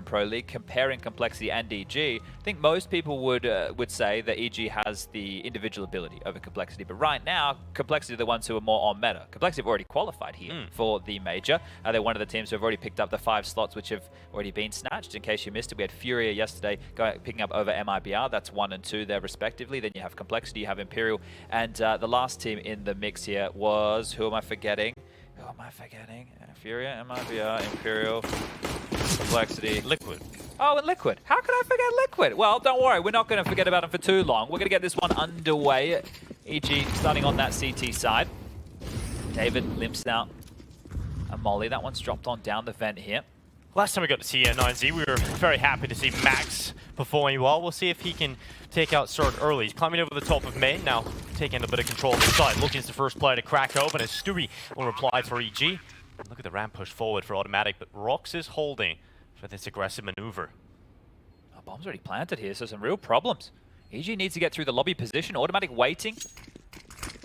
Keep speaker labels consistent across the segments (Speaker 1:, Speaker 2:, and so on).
Speaker 1: Pro League, comparing Complexity and EG, I think most people would say that EG has the individual ability over Complexity. But right now, Complexity are the ones who are more on meta. Complexity have already qualified here for the major. They're one of the teams who have already picked up the 5 slots, which have already been snatched. In case you missed it, we had Furia yesterday picking up over MIBR. That's 1 and 2 there respectively. Then you have Complexity, you have Imperial, and the last team in the mix here was, who am I forgetting? Furia, MIBR, Imperial, Complexity.
Speaker 2: Liquid.
Speaker 1: Oh, and Liquid. How could I forget Liquid? Well, don't worry. We're not going to forget about them for too long. We're going to get this one underway. EG starting on that CT side. David limps out a molly. That one's dropped on down the vent here.
Speaker 2: Last time we got to see 9Z, we were very happy to see Max performing well. We'll see if he can take out Surge early. He's climbing over the top of main, now taking a bit of control of the side. Looking as the first player to crack open, as Stewie will reply for EG. Look at the ramp push forward for Automatic, but Rox is holding for this aggressive maneuver.
Speaker 1: Oh, bomb's already planted here, so some real problems. EG needs to get through the lobby position. Automatic waiting.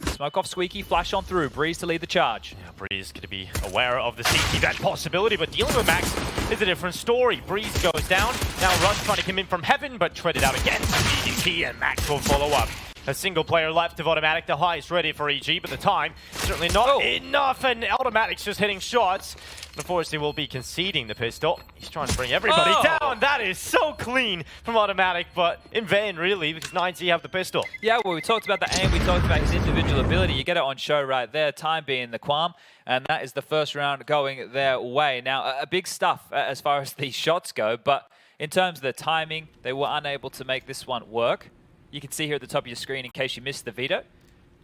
Speaker 1: Smoke off Squeaky, flash on through. Breeze to lead the charge.
Speaker 2: Yeah, Breeze going to be aware of the CT that possibility, but dealing with Max is a different story. Breeze goes down. Now Rush trying to come in from heaven, but treaded out again. DDT, and Max will follow up. A single player left of Automatic, the highest ready for EG, but the time certainly not enough, and Automatic's just hitting shots. Unfortunately, we'll be conceding the pistol. He's trying to bring everybody down. That is so clean from Automatic, but in vain, really, because 9Z have the pistol.
Speaker 1: Yeah, well, we talked about the aim, we talked about his individual ability. You get it on show right there, time being the qualm, and that is the first round going their way. Now, a big stuff as far as the shots go, but in terms of the timing, they were unable to make this one work. You can see here at the top of your screen, in case you missed the veto,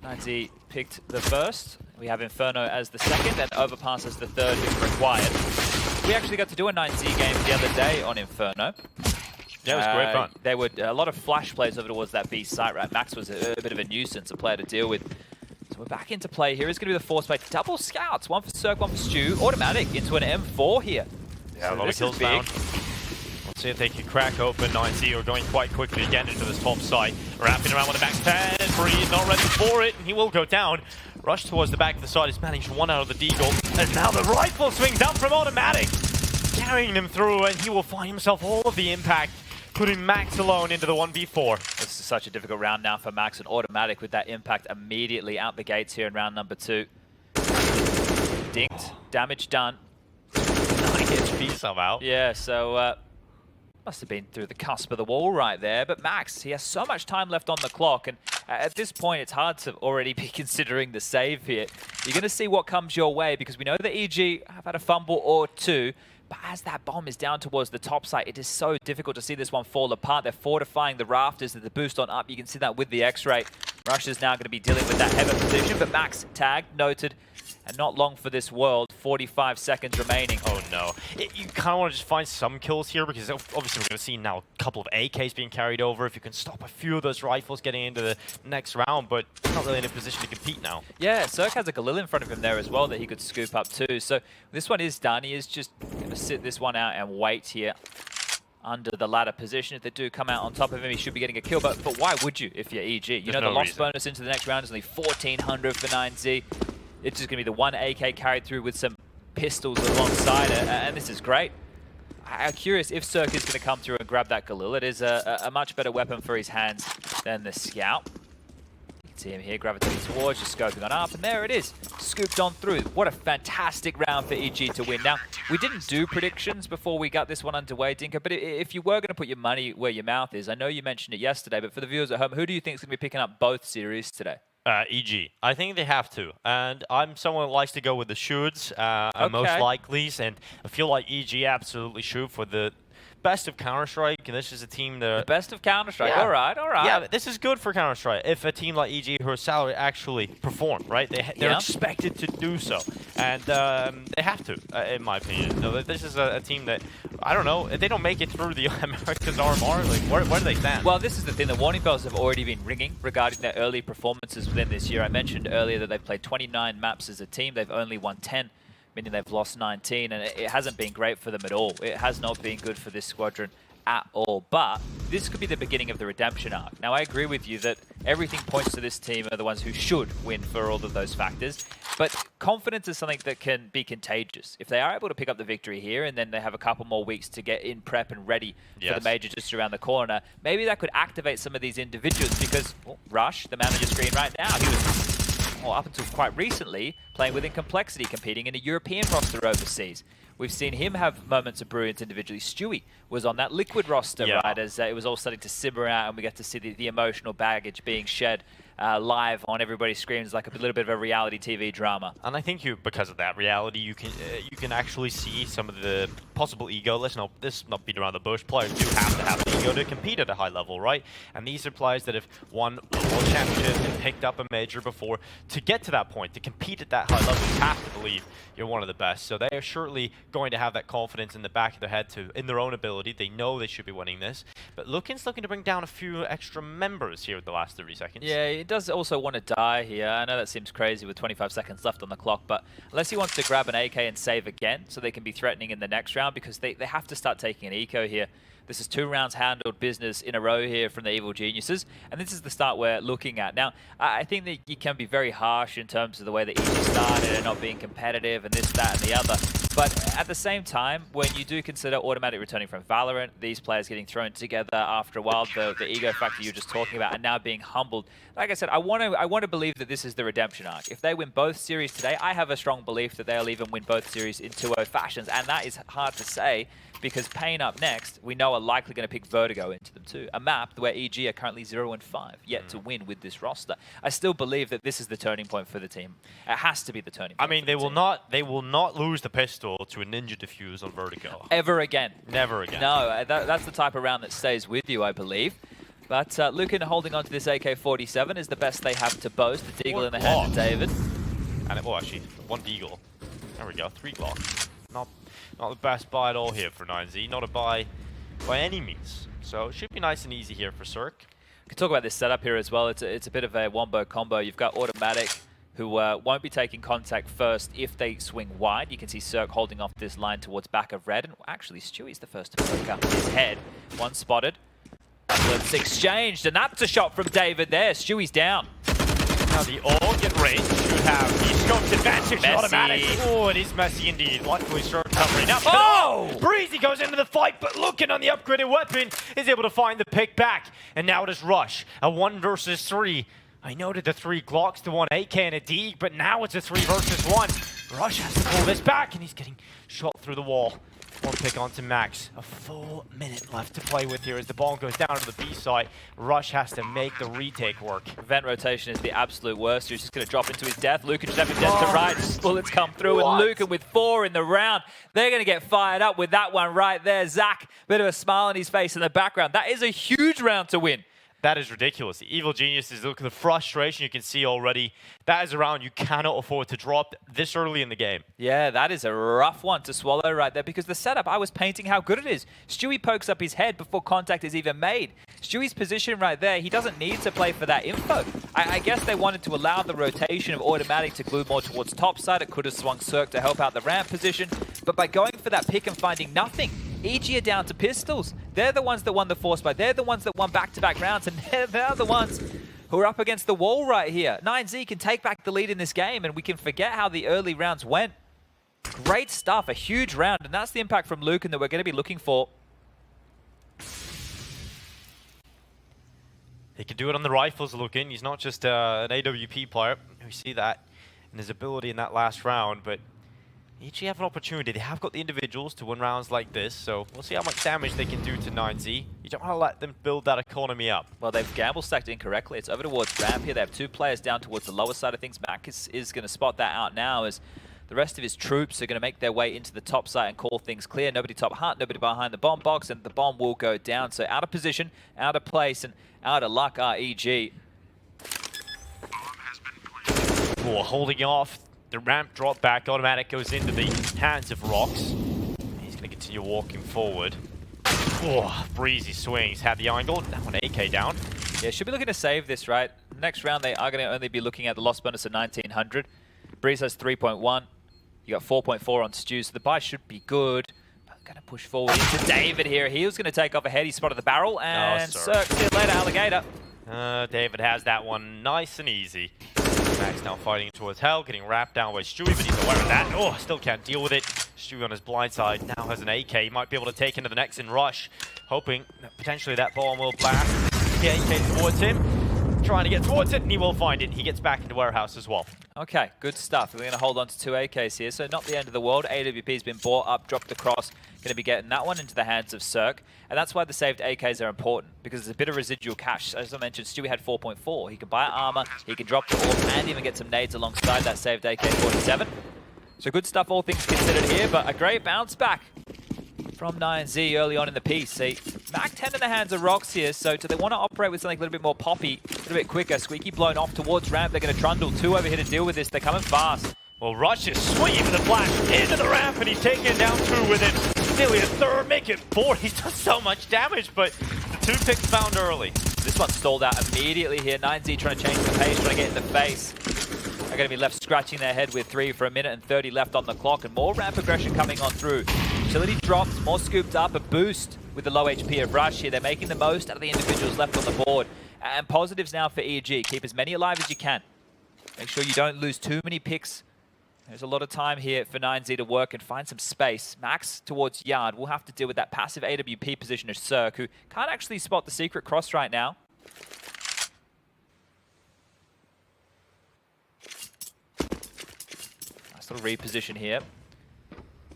Speaker 1: 9Z picked the first. We have Inferno as the second, and Overpass as the third if required. We actually got to do a 9Z game the other day on Inferno.
Speaker 2: Yeah, it was great fun.
Speaker 1: There were a lot of flash plays over towards that B site, right? Max was a bit of a nuisance, a player to deal with. So we're back into play here. It's going to be the force play. Double scouts, one for Cirque, one for Stu. Automatic into an M4 here.
Speaker 2: Yeah, so a lot of kills found. Let's see if they can crack open 9Z, or going quite quickly again into this top side. Wrapping around with the back 10. Breeze not ready for it, and he will go down. Rush towards the back of the side. He's managed one out of the deagle. And now the rifle swings out from Automatic, carrying him through, and he will find himself all of the impact, putting Max alone into the 1v4.
Speaker 1: This is such a difficult round now for Max, and Automatic with that impact immediately out the gates here in round number 2. Dinked, damage done.
Speaker 2: 9 HP somehow.
Speaker 1: Yeah, so must have been through the cusp of the wall right there. But Max, he has so much time left on the clock, and at this point, it's hard to already be considering the save here. You're going to see what comes your way, because we know that EG have had a fumble or two. But as that bomb is down towards the top side, it is so difficult to see this one fall apart. They're fortifying the rafters with the boost on up. You can see that with the X-ray. Rush is now going to be dealing with that heaven position, but Max tagged, noted, and not long for this world. 45 seconds remaining.
Speaker 2: Oh no. You kind of want to just find some kills here, because obviously we're going to see now a couple of AKs being carried over. If you can stop a few of those rifles getting into the next round, but not really in a position to compete now.
Speaker 1: Yeah, Cirque has a Galil in front of him there as well that he could scoop up too. So this one is done. He is just going to sit this one out and wait here under the ladder position. If they do come out on top of him, he should be getting a kill. But why would you if you're EG? You know, the loss bonus into the next round is only 1,400 for 9Z. It's just going to be the one AK carried through with some pistols alongside it, and this is great. I'm curious if Cirque is going to come through and grab that Galil. It is a much better weapon for his hands than the Scout. You can see him here gravitating towards, just scoping on up, and there it is, scooped on through. What a fantastic round for EG to win. Now, we didn't do predictions before we got this one underway, Dinka, but if you were going to put your money where your mouth is, I know you mentioned it yesterday, but for the viewers at home, who do you think is going to be picking up both series today?
Speaker 2: EG. I think they have to, and I'm someone who likes to go with the shoulds, most likelies, and I feel like EG absolutely should for the best of Counter-Strike, and this is a team that...
Speaker 1: The best of Counter-Strike, all right.
Speaker 2: Yeah, this is good for Counter-Strike if a team like EG, who are salary, actually perform, right? They're expected to do so, and they have to, in my opinion. So this is a team that, I don't know, if they don't make it through the Americas RMR, like, where do they stand?
Speaker 1: Well, this is the thing, the warning bells have already been ringing regarding their early performances within this year. I mentioned earlier that they've played 29 maps as a team, they've only won 10. Meaning they've lost 19, and it hasn't been great for them at all. It has not been good for this squadron at all, but this could be the beginning of the redemption arc. Now, I agree with you that everything points to this team are the ones who should win for all of those factors. But confidence is something that can be contagious. If they are able to pick up the victory here, and then they have a couple more weeks to get in prep and ready for the major just around the corner, maybe that could activate some of these individuals, because Rush, the man on your screen right now, he was, well, up until quite recently, playing within Complexity, competing in a European roster overseas. We've seen him have moments of brilliance individually. Stewie was on that Liquid roster, right, as it was all starting to simmer out, and we get to see the emotional baggage being shed live on everybody's screens, like a little bit of a reality TV drama.
Speaker 2: And I think because of that reality, you can actually see some of the possible ego. Let's not beat around the bush. Players do have to have the ego to compete at a high level, right? And these are players that have won a world championship and picked up a major before. To get to that point, to compete at that high level, you have to believe you're one of the best. So they are surely going to have that confidence in the back of their head in their own ability. They know they should be winning this. But Lukin's looking to bring down a few extra members here in the last 30 seconds.
Speaker 1: Yeah, it does also want to die here. I know that seems crazy with 25 seconds left on the clock, but unless he wants to grab an AK and save again so they can be threatening in the next round, because they have to start taking an eco here. This is 2 rounds handled business in a row here from the Evil Geniuses, and this is the start we're looking at. Now, I think that you can be very harsh in terms of the way that EG started and not being competitive and this, that, and the other. But at the same time, when you do consider automatic returning from Valorant, these players getting thrown together after a while, the ego factor you were just talking about, and now being humbled. Like I said, I want to believe that this is the redemption arc. If they win both series today, I have a strong belief that they'll even win both series in 2-0 fashions, and that is hard to say, because Pain up next, we know are likely going to pick Vertigo into them too. A map where EG are currently 0-5, yet to win with this roster. I still believe that this is the turning point for the team. It has to be the turning point.
Speaker 2: I mean, they will not lose the pistol to a Ninja Diffuse on Vertigo.
Speaker 1: Ever again.
Speaker 2: Never again.
Speaker 1: No, that's the type of round that stays with you, I believe. But Lukin holding on to this AK-47 is the best they have to boast. The Deagle in the hand of David.
Speaker 2: And actually, 1 Deagle. There we go, 3 Glock. Not the best buy at all here for 9Z. Not a buy by any means. So it should be nice and easy here for Cirque.
Speaker 1: We can talk about this setup here as well. It's a bit of a wombo combo. You've got Automatic, who won't be taking contact first if they swing wide. You can see Cirque holding off this line towards back of red. And actually, Stewie's the first to poke up his head. 1 spotted. Let's exchanged, and that's a shot from David there. Stewie's down.
Speaker 2: Now the all get ready. Should have the scoped advantage.
Speaker 1: Messy.
Speaker 2: Automatic. Oh, it is messy indeed. Luckily, Cirque covering. Now, Breezy goes into the fight, but Lukin on the upgraded weapon is able to find the pick back. And now it is Rush. A 1 versus 3. I noted the 3 Glocks, the 1 AK and a D, but now it's a 3 versus 1. Rush has to pull this back, and he's getting shot through the wall. 1 pick onto Max. A full minute left to play with here as the ball goes down to the B side. Rush has to make the retake work.
Speaker 1: Vent rotation is the absolute worst. He's just going to drop into his death. Lukin just having death to right. Bullets come through, and Lukin with 4 in the round. They're going to get fired up with that one right there. Zach, bit of a smile on his face in the background. That is a huge round to win.
Speaker 2: That is ridiculous. The Evil Geniuses, look at the frustration you can see already. That is a round you cannot afford to drop this early in the game.
Speaker 1: Yeah, that is a rough one to swallow right there, because the setup, I was painting how good it is. Stewie pokes up his head before contact is even made. Stewie's position right there, he doesn't need to play for that info. I guess they wanted to allow the rotation of Automatic to glue more towards top side. It could have swung Cirque to help out the ramp position, but by going for that pick and finding nothing, EG are down to pistols. They're the ones that won the force buy. They're the ones that won back-to-back rounds, and they're the ones who are up against the wall right here. 9Z can take back the lead in this game, and we can forget how the early rounds went. Great stuff, a huge round, and that's the impact from Lukin that we're going to be looking for.
Speaker 2: He can do it on the rifles, Lukin. He's not just an AWP player. We see that in his ability in that last round, but EG have an opportunity. They have got the individuals to win rounds like this, so we'll see how much damage they can do to 9Z. You don't want to let them build that economy up.
Speaker 1: Well, they've gamble stacked incorrectly. It's over towards ramp here. They have 2 players down towards the lower side of things. Mac is going to spot that out now as the rest of his troops are going to make their way into the top side and call things clear. Nobody top hut, nobody behind the bomb box, and the bomb will go down. So out of position, out of place, and out of luck are EG.
Speaker 2: Oh, holding off. The ramp drop back, Automatic goes into the hands of Rocks. He's going to continue walking forward. Oh, Breezy swings, had the angle, that one AK down.
Speaker 1: Yeah, should be looking to save this, right? Next round, they are going to only be looking at the loss bonus of 1900. Breeze has 3.1. You got 4.4 on Stew, so the buy should be good. But going to push forward into David here. He was going to take off ahead. He spotted the barrel, and Cirque, see you later, Alligator.
Speaker 2: David has that one nice and easy. Max now fighting towards hell, getting wrapped down by Stewie, but he's aware of that. Oh, still can't deal with it. Stewie on his blind side now has an AK. He might be able to take into the next in rush, hoping that potentially that bomb will blast the AK towards him. Trying to get towards it, and he will find it. He gets back into warehouse as well.
Speaker 1: Okay, good stuff. We're going to hold on to 2 AKs here, so not the end of the world. AWP's been bought up, dropped across. Going to be getting that one into the hands of Cirque. And that's why the saved AKs are important, because there's a bit of residual cash. As I mentioned, Stewie had 4.4. He can buy armor, he can drop the orb, and even get some nades alongside that saved AK-47. So good stuff, all things considered here, but a great bounce back from 9Z early on in the piece. See, Mac 10 in the hands of Rocks here, so do they want to operate with something a little bit more poppy, a little bit quicker? Squeaky blown off towards ramp. They're going to trundle 2 over here to deal with this. They're coming fast.
Speaker 2: Well, Rush is swinging with the flash into the ramp, and he's taking down 2 with it. Nearly a third, make it 4. He's done so much damage, but the 2 picks found early.
Speaker 1: This one stalled out immediately here. 9Z trying to change the pace, trying to get in the face. They're going to be left scratching their head with 3 for a minute and 30 left on the clock, and more ramp aggression coming on through. Utility drops, more scooped up, a boost with the low HP of Rush here. They're making the most out of the individuals left on the board. And positives now for EG. Keep as many alive as you can. Make sure you don't lose too many picks. There's a lot of time here for 9Z to work and find some space. Max towards Yard will have to deal with that passive AWP position of Cirque, who can't actually spot the secret cross right now. Nice little reposition here.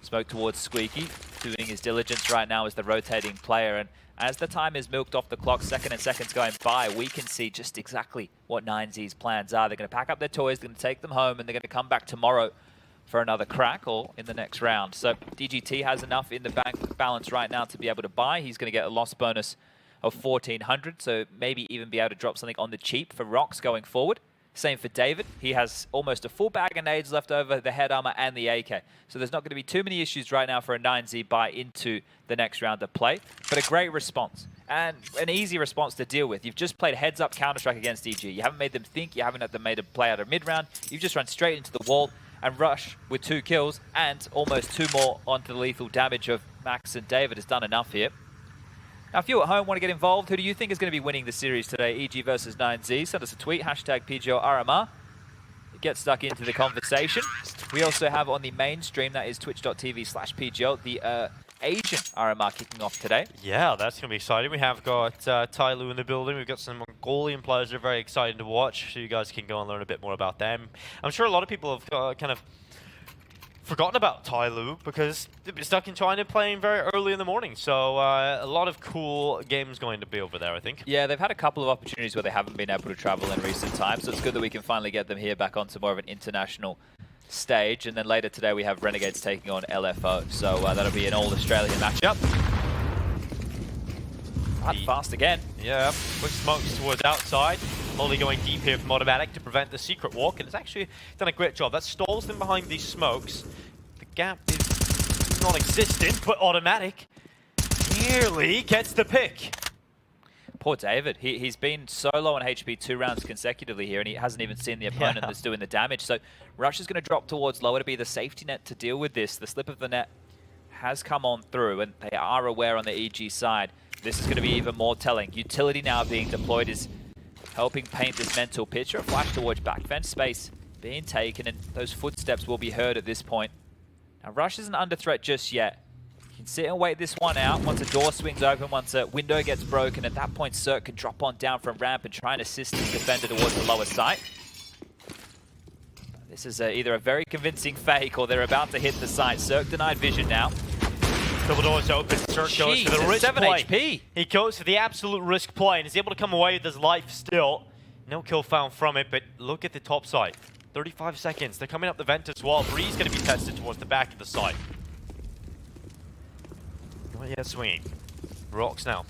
Speaker 1: Smoke towards Squeaky, doing his diligence right now as the rotating player. And as the time is milked off the clock, seconds going by, we can see just exactly what 9Z's plans are. They're going to pack up their toys, they're going to take them home, and they're going to come back tomorrow for another crack or in the next round. So DGT has enough in the bank balance right now to be able to buy. He's going to get a loss bonus of 1,400, so maybe even be able to drop something on the cheap for Rocks going forward. Same for David. He has almost a full bag of nades left over, the head armor and the AK. So there's not going to be too many issues right now for a 9Z buy into the next round of play. But a great response and an easy response to deal with. You've just played heads-up Counter-Strike against EG. You haven't made them think. You haven't had them made a play out of mid-round. You've just run straight into the wall and Rush with 2 kills and almost 2 more onto the lethal damage of Max and David has done enough here. Now, if you at home want to get involved, who do you think is going to be winning the series today? EG versus 9Z. Send us a tweet, hashtag PGL RMR. Get stuck into the conversation. We also have on the main stream, that is twitch.tv/PGL, the Asian RMR kicking off today.
Speaker 2: Yeah, that's going to be exciting. We have got Tyloo in the building. We've got some Mongolian players that are very exciting to watch, so you guys can go and learn a bit more about them. I'm sure a lot of people have kind of forgotten about Tyloo because they've been stuck in China playing very early in the morning. So a lot of cool games going to be over there, I think.
Speaker 1: Yeah, they've had a couple of opportunities where they haven't been able to travel in recent times. So it's good that we can finally get them here back onto more of an international stage. And then later today we have Renegades taking on LFO. So that'll be an all-Australian matchup. Fast again. Yeah,
Speaker 2: quick smokes towards outside. Only going deep here from Automatic to prevent the secret walk, and it's actually done a great job. That stalls them behind these smokes. The gap is non-existent, but Automatic nearly gets the pick.
Speaker 1: Poor David. He's been so low on HP 2 rounds consecutively here, and he hasn't even seen the opponent that's doing the damage. So Rush is going to drop towards lower to be the safety net to deal with this. The slip of the net has come on through, and they are aware on the EG side. This is going to be even more telling. Utility now being deployed is helping paint this mental picture. A flash towards back fence space being taken, and those footsteps will be heard at this point. Now, Rush isn't under threat just yet. You can sit and wait this one out. Once a door swings open, once a window gets broken, at that point, Cirque can drop on down from ramp and try and assist his defender towards the lower site. This is either a very convincing fake or they're about to hit the site. Cirque denied vision now.
Speaker 2: Double doors open. Cirque goes for the risk
Speaker 1: 7
Speaker 2: play.
Speaker 1: HP.
Speaker 2: He goes for the absolute risk play and is able to come away with his life still. No kill found from it, but look at the top side. 35 seconds. They're coming up the vent as well. Bree's going to be tested towards the back of the site. Oh yeah, swinging. Rocks now.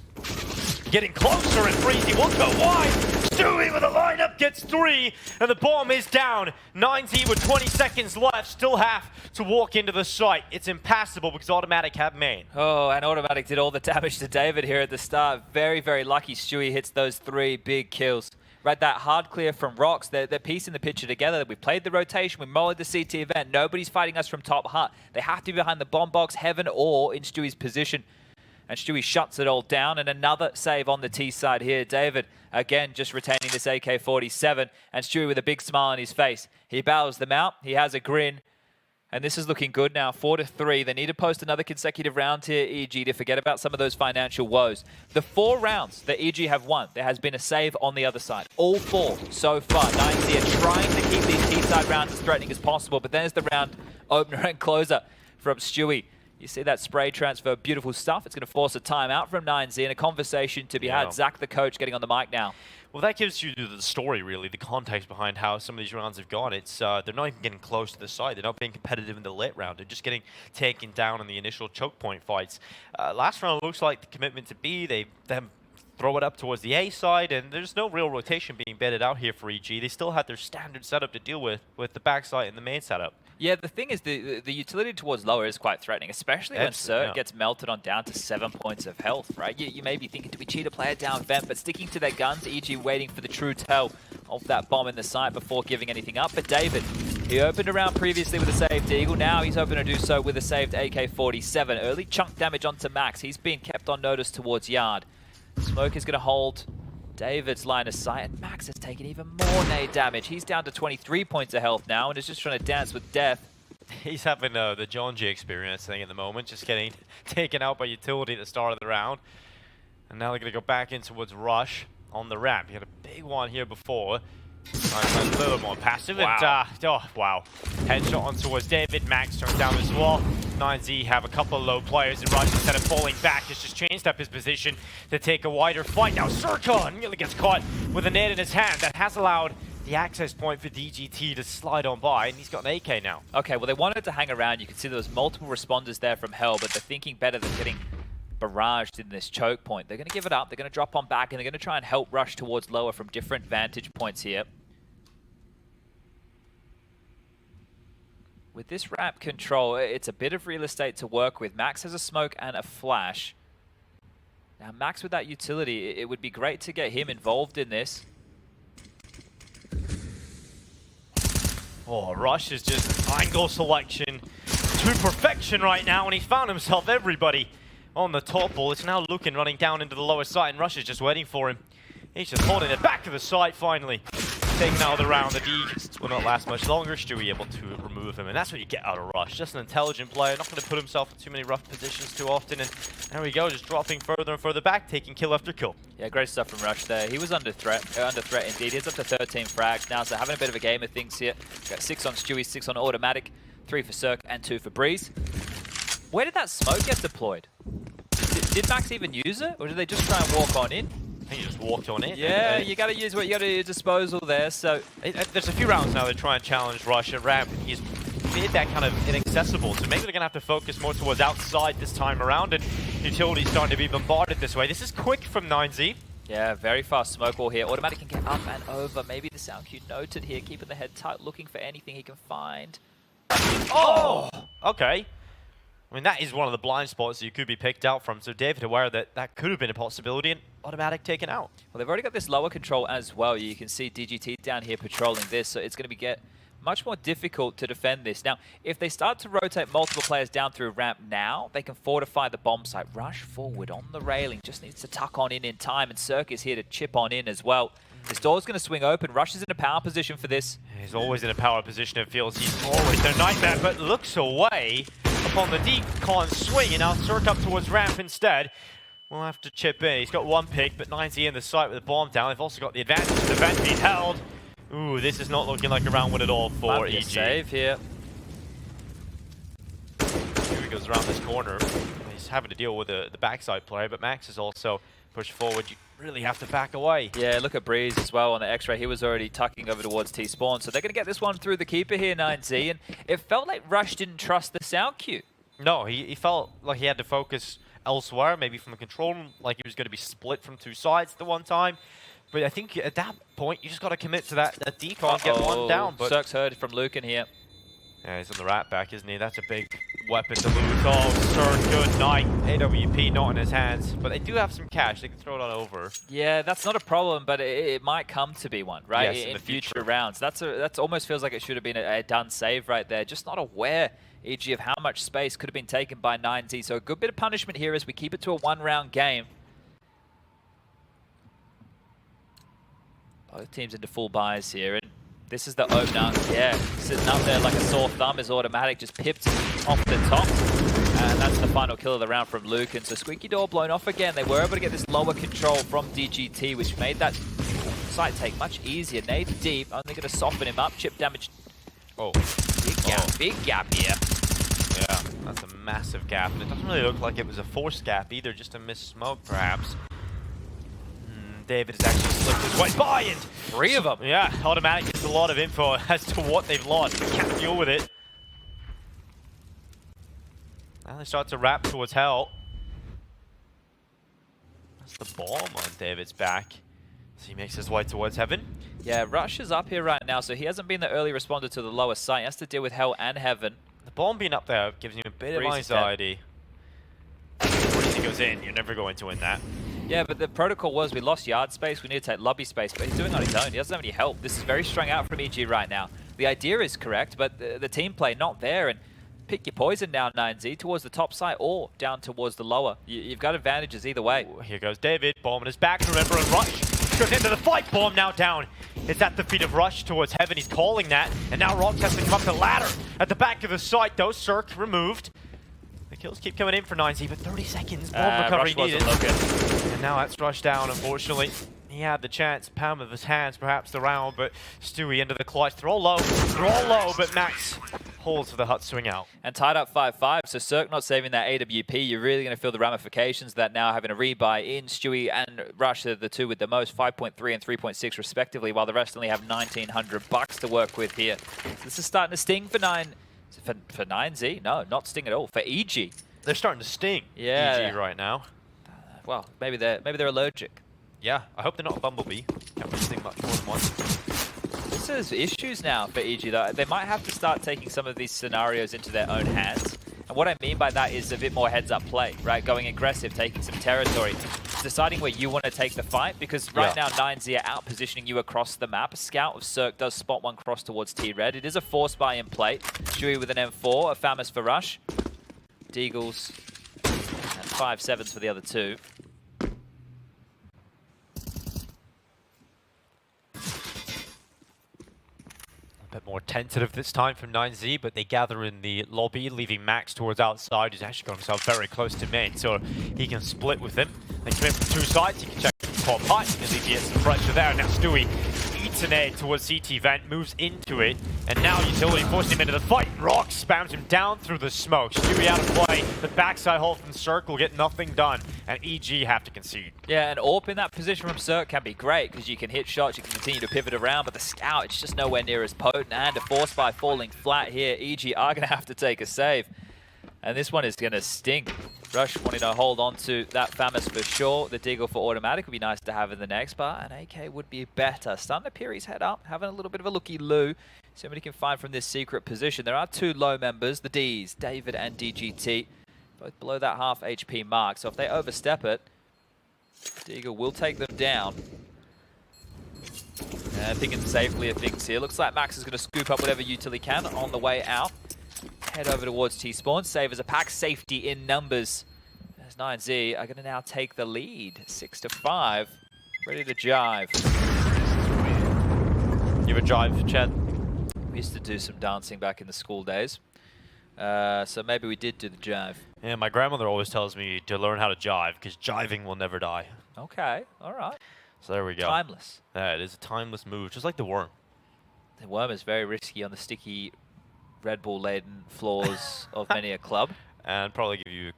Speaker 2: Getting closer and Breezy will go wide. Stewie with a lineup gets 3, and the bomb is down. 9Z with 20 seconds left, still have to walk into the site. It's impassable because Automatic have main.
Speaker 1: Oh, and Automatic did all the damage to David here at the start. Very, very lucky Stewie hits those 3 big kills. Right, that hard clear from Rocks, they're piecing the picture together. We played the rotation, we mowed the CT event. Nobody's fighting us from top hut. They have to be behind the bomb box, heaven, or in Stewie's position. and Stewie shuts it all down. And another save on the T side here. David, again, just retaining this AK-47, and Stewie with a big smile on his face. He bows them out. He has a grin. And this is looking good now, 4-3. They need to post another consecutive round here, EG, to forget about some of those financial woes. The 4 rounds that EG have won, there has been a save on the other side. All 4 so far. 9Z are trying to keep these T-side rounds as threatening as possible, but there's the round opener and closer from Stewie. You see that spray transfer, beautiful stuff. It's going to force a timeout from 9Z and a conversation to be had. Zach, the coach, getting on the mic now.
Speaker 2: Well, that gives you the story, really, the context behind how some of these rounds have gone. It's they're not even getting close to the side. They're not being competitive in the late round. They're just getting taken down in the initial choke point fights. Last round looks like the commitment to B. They throw it up towards the A side, and there's no real rotation being bedded out here for EG. They still had their standard setup to deal with the backside and the main setup.
Speaker 1: Yeah, the thing is, the utility towards lower is quite threatening, especially when Cert gets melted on down to 7 points of health, right? You may be thinking, do we cheat a player down vent, but sticking to their guns, EG waiting for the true tell of that bomb in the site before giving anything up. But David, he opened a round previously with a saved Eagle. Now he's hoping to do so with a saved AK-47. Early chunk damage onto Max. He's being kept on notice towards Yard. Smoke is going to hold David's line of sight, and Max has taken even more nade damage. He's down to 23 points of health now and is just trying to dance with death.
Speaker 2: He's having the John G experience thing at the moment, just getting taken out by utility at the start of the round. And now they're going to go back in towards Rush on the ramp. He had a big one here before. A little more passive.
Speaker 1: Wow.
Speaker 2: And, oh, wow. Headshot on towards David. Max turns down as well. 9Z have a couple of low players, and Rush, instead of falling back, has just changed up his position to take a wider fight. Now Circa nearly gets caught with a nade in his hand. That has allowed the access point for DGT to slide on by, and he's got an AK now.
Speaker 1: Okay, well, they wanted to hang around. You can see there was multiple responders there from Hell, but they're thinking better than getting barraged in this choke point. They're going to give it up. They're going to drop on back, and they're going to try and help Rush towards lower from different vantage points here. With this ramp control, it's a bit of real estate to work with. Max has a smoke and a flash. Now, Max with that utility, it would be great to get him involved in this.
Speaker 2: Oh, Rush is just angle selection to perfection right now, and he found himself everybody on the top ball. It's now Lucan running down into the lower side, and Rush is just waiting for him. He's just holding it back to the side finally. Taking out the round. The D will not last much longer. Stewie able to remove him, and that's what you get out of Rush. Just an intelligent player, not going to put himself in too many rough positions too often, and there we go, just dropping further and further back, taking kill after kill.
Speaker 1: Yeah, great stuff from Rush there. He was under threat indeed. He's up to 13 frags now, so having a bit of a game of things here. Got 6 on Stewie, 6 on Automatic, 3 for Cirque, and 2 for Breeze. Where did that smoke get deployed? Did Max even use it, or did they just try and walk on in?
Speaker 2: I think he just walked on in.
Speaker 1: Yeah, you got to use what you got to use disposal there. So
Speaker 2: there's a few rounds now they try and challenge Rush at ramp, and he's made that kind of inaccessible. So maybe they're gonna have to focus more towards outside this time around, and Utility's starting to be bombarded this way. This is quick from 9Z.
Speaker 1: Yeah, very fast smoke wall here. Automatic can get up and over. Maybe the sound cue noted here, keeping the head tight, looking for anything he can find.
Speaker 2: Oh, okay. I mean, that is one of the blind spots that you could be picked out from. So David aware that that could have been a possibility, and Automatic taken out. Well,
Speaker 1: they've already got this lower control as well. You can see DGT down here patrolling this, so it's going to get much more difficult to defend this. Now, if they start to rotate multiple players down through ramp now, they can fortify the bomb site. Rush forward on the railing, just needs to tuck on in time, and Cirque is here to chip on in as well. This door's going to swing open. Rush is in a power position for this.
Speaker 2: He's always in a power position. It feels he's always their nightmare, but looks away upon the decon swing, and now Cirque up towards ramp instead. We'll have to chip in. He's got one pick, but 9Z in the site with the bomb down. They've also got the advantage of the vent being held. Ooh, this is not looking like a round win at all for EG.
Speaker 1: Save here.
Speaker 2: Here he goes around this corner. He's having to deal with the backside player, but Max is also pushed forward. You really have to back away.
Speaker 1: Yeah, look at Breeze as well on the X-ray. He was already tucking over towards T-spawn. So they're going to get this one through the keeper here, 9Z. And it felt like Rush didn't trust the sound cue.
Speaker 2: No, he felt like he had to focus elsewhere, maybe from the control room, like he was going to be split from two sides at the one time. But I think at that point, you just got to commit to that decon, get one down. But
Speaker 1: Cirque's heard from Lucan here.
Speaker 2: Yeah, he's on the rat back, isn't he? That's a big weapon to lose. Oh, sir, good night. AWP not in his hands, but they do have some cash. They can throw it on over.
Speaker 1: Yeah, that's not a problem, but it might come to be one, right?
Speaker 2: Yes,
Speaker 1: in
Speaker 2: the
Speaker 1: future rounds. That's almost feels like it should have been a done save right there. Just not aware, EG, of how much space could have been taken by 9Z. So a good bit of punishment here as we keep it to a one-round game. Both teams into full buys here, and this is the opener. Yeah, sitting up there like a sore thumb is automatic, just pipped off the top. And that's the final kill of the round from Luke. And so Squeaky Door blown off again. They were able to get this lower control from DGT, which made that site take much easier. Nade deep, only going to soften him up. Chip damage.
Speaker 2: Oh.
Speaker 1: Big gap here.
Speaker 2: Yeah, that's a massive gap. And it doesn't really look like it was a forced gap either, just a missed smoke perhaps. David has actually slipped his way by, and
Speaker 1: 3 of them.
Speaker 2: Yeah, automatic gets a lot of info as to what they've lost. They can't deal with it. Now they start to wrap towards hell. That's the bomb on David's back. So he makes his way towards heaven.
Speaker 1: Yeah, Rush is up here right now, so he hasn't been the early responder to the lower site. He has to deal with hell and heaven.
Speaker 2: The bomb being up there gives him a bit of anxiety. Breezy goes in, you're never going to win that.
Speaker 1: Yeah, but the protocol was we lost yard space, we need to take lobby space, but he's doing it on his own. He doesn't have any help. This is very strung out from EG right now. The idea is correct, but the team play not there, and pick your poison now, 9Z, towards the top side or down towards the lower. You've got advantages either way.
Speaker 2: Ooh, here goes David, bomb on his back, remember, and Rush goes into the fight, bomb now down. It's at the feet of Rush towards heaven, he's calling that, and now Rox has to come up the ladder. At the back of the site though, Cirque removed. The kills keep coming in for 9Z, but 30 seconds, bomb recovery needed. And now that's Rush down, unfortunately. He had the chance, palm of his hands, perhaps the round, but Stewie into the clutch. They're all low, but Max holds for the hut swing out.
Speaker 1: And tied up 5-5, so Cirque not saving that AWP. You're really going to feel the ramifications of that now, having a rebuy in. Stewie and Rush are the two with the most, 5.3 and 3.6 respectively, while the rest only have 1,900 bucks to work with here. This is starting to sting for 9Z? No, not sting at all. For EG.
Speaker 2: They're starting to sting.
Speaker 1: Yeah.
Speaker 2: EG right now.
Speaker 1: Well, maybe they're allergic.
Speaker 2: Yeah, I hope they're not a bumblebee. Can't really sting much more than once.
Speaker 1: This is issues now for EG though. They might have to start taking some of these scenarios into their own hands. And what I mean by that is a bit more heads-up play, right? Going aggressive, taking some territory, deciding where you want to take the fight. Because right now, 9Z are out-positioning you across the map. A scout of Cirque does spot one cross towards T-Red. It is a force buy in play. Stewie with an M4, a Famous for Rush. Deagles, and 5-7s for the other two.
Speaker 2: A bit more tentative this time from 9Z, but they gather in the lobby, leaving Max towards outside. He's actually got himself very close to main, so he can split with him. They come in from 2 sides. He can check top height, and he gets some pressure there. Now Stewie eats an aid towards CT vent, moves into it, and now Utility forced him into the fight. Rock spams him down through the smoke. Stewie out of play. The backside hold from Cirque will get nothing done, and EG have to concede.
Speaker 1: Yeah, and AWP in that position from Cirque can be great because you can hit shots, you can continue to pivot around, but the scout, it's just nowhere near as potent, and a force by falling flat here. EG are going to have to take a save, and this one is going to sting. Rush wanting to hold on to that Famous for sure. The Deagle for automatic would be nice to have in the next, but an AK would be better. Starting to peer his head up, having a little bit of a looky-loo. See what he can find from this secret position. There are 2 low members, the Ds, David and DGT, both below that half HP mark. So if they overstep it, Deagle will take them down. And thinking safely of things here. Looks like Max is going to scoop up whatever util he can on the way out. Head over towards T-Spawn. Save as a pack. Safety in numbers. As 9Z are going to now take the lead. 6-5. Ready to jive.
Speaker 2: You have a jive, Chad?
Speaker 1: We used to do some dancing back in the school days. So maybe we did do the jive.
Speaker 2: Yeah, my grandmother always tells me to learn how to jive, because jiving will never die.
Speaker 1: Okay, all right.
Speaker 2: So there we go.
Speaker 1: Timeless.
Speaker 2: Yeah, it is a timeless move, just like the worm.
Speaker 1: The worm is very risky on the sticky Red Bull-laden floors of many a club.
Speaker 2: And probably give you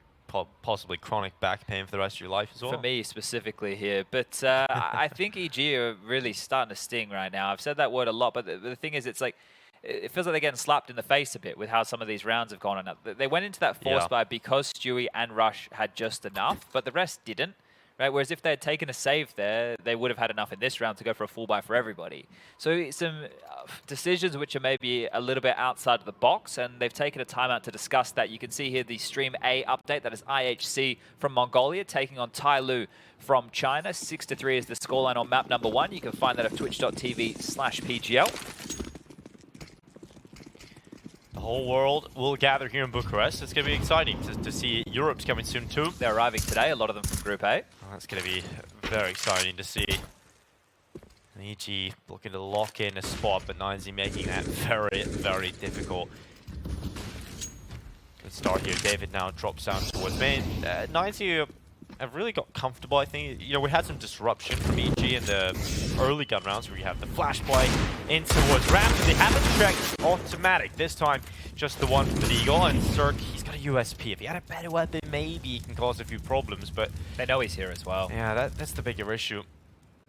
Speaker 2: possibly chronic back pain for the rest of your life as well.
Speaker 1: For me specifically here. But I think EG are really starting to sting right now. I've said that word a lot, but the thing is, it's like, it feels like they're getting slapped in the face a bit with how some of these rounds have gone on. They went into that force buy because Stewie and Rush had just enough, but the rest didn't. right? Whereas if they had taken a save there, they would have had enough in this round to go for a full buy for everybody. So some decisions which are maybe a little bit outside of the box, and they've taken a timeout to discuss that. You can see here the Stream A update. That is IHC from Mongolia taking on Tailu from China. 6-3 is the scoreline on map number 1. You can find that at twitch.tv/PGL.
Speaker 2: The whole world will gather here in Bucharest. It's going to be exciting to see Europe's coming soon too.
Speaker 1: They're arriving today, a lot of them from Group A.
Speaker 2: Oh, that's going to be very exciting to see. And EG looking to lock in a spot, but 9Z making that very, very difficult. Good start here. David now drops down towards main. 9Z have really got comfortable, I think. You know, we had some disruption from EG in the early gun rounds where you have the flash play in towards ramp. They haven't checked automatic. This time, just the one from the Eagle. And Cirque, he's got a USP. If he had a better weapon, maybe he can cause a few problems, but
Speaker 1: they know he's here as well.
Speaker 2: Yeah, that's the bigger issue.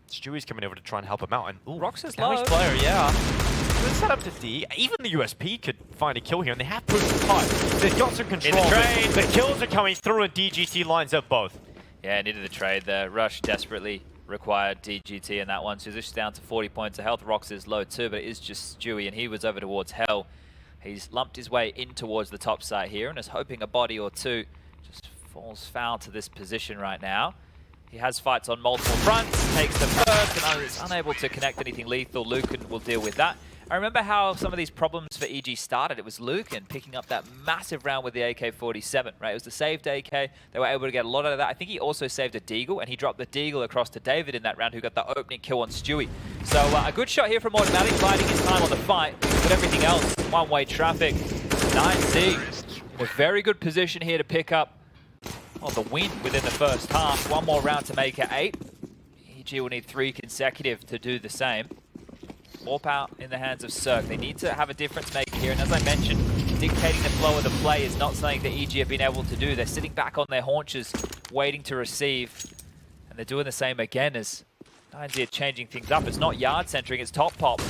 Speaker 2: Stewie's coming over to try and help him out. And ooh,
Speaker 1: Rox is
Speaker 2: damage
Speaker 1: low.
Speaker 2: player, yeah. Good setup to D. Even the USP could find a kill here, and they have pushed the putt. They've got some control.
Speaker 1: In the trade.
Speaker 2: The kills are coming through, and DGT lines up both.
Speaker 1: Yeah, needed the trade there. Rush desperately required DGT in that one. So this is down to 40 points of health. Rox is low too, but it is just Stewie, and he was over towards Hell. He's lumped his way in towards the top side here and is hoping a body or two just falls foul to this position right now. He has fights on multiple fronts, takes the first, and is unable to connect anything lethal. Lucan will deal with that. I remember how some of these problems for EG started. It was Lucan picking up that massive round with the AK-47, right? It was the saved AK. They were able to get a lot out of that. I think he also saved a Deagle, and he dropped the Deagle across to David in that round, who got the opening kill on Stewie. So a good shot here from Automatic, biding his time on the fight, but everything else, one-way traffic. 9Z in a very good position here to pick up the win within the first half. One more round to make it 8. EG will need 3 consecutive to do the same. Warp out in the hands of Cirque. They need to have a difference maker here, and as I mentioned, dictating the flow of the play is not something that EG have been able to do. They're sitting back on their haunches, waiting to receive, and they're doing the same again as 9Z are changing things up. It's not yard centering, it's top pop.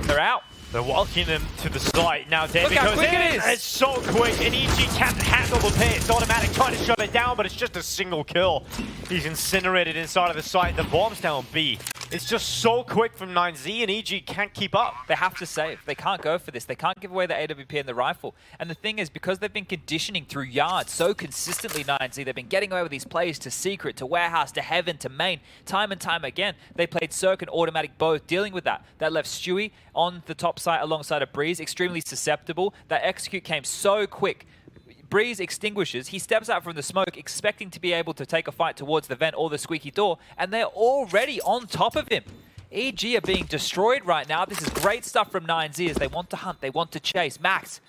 Speaker 1: They're out.
Speaker 2: They're walking them to the site. Now David
Speaker 1: Look how
Speaker 2: goes
Speaker 1: quick
Speaker 2: in.
Speaker 1: it is.
Speaker 2: It's so quick, and EG can't handle the pace. Automatic trying to shut it down, but it's just a single kill. He's incinerated inside of the site. The bomb's down B. It's just so quick from 9Z, and EG can't keep up.
Speaker 1: They have to save. They can't go for this. They can't give away the AWP and the rifle. And the thing is, because they've been conditioning through yards so consistently, 9Z, they've been getting away with these plays to Secret, to Warehouse, to Heaven, to Main, time and time again. They played Cirque and Automatic both dealing with that. That left Stewie on the top side alongside of Breeze, extremely susceptible. That execute came so quick. Breeze extinguishes, he steps out from the smoke expecting to be able to take a fight towards the vent or the squeaky door, and they're already on top of him. EG are being destroyed right now. This is great stuff from 9Z as they want to hunt, they want to chase. Max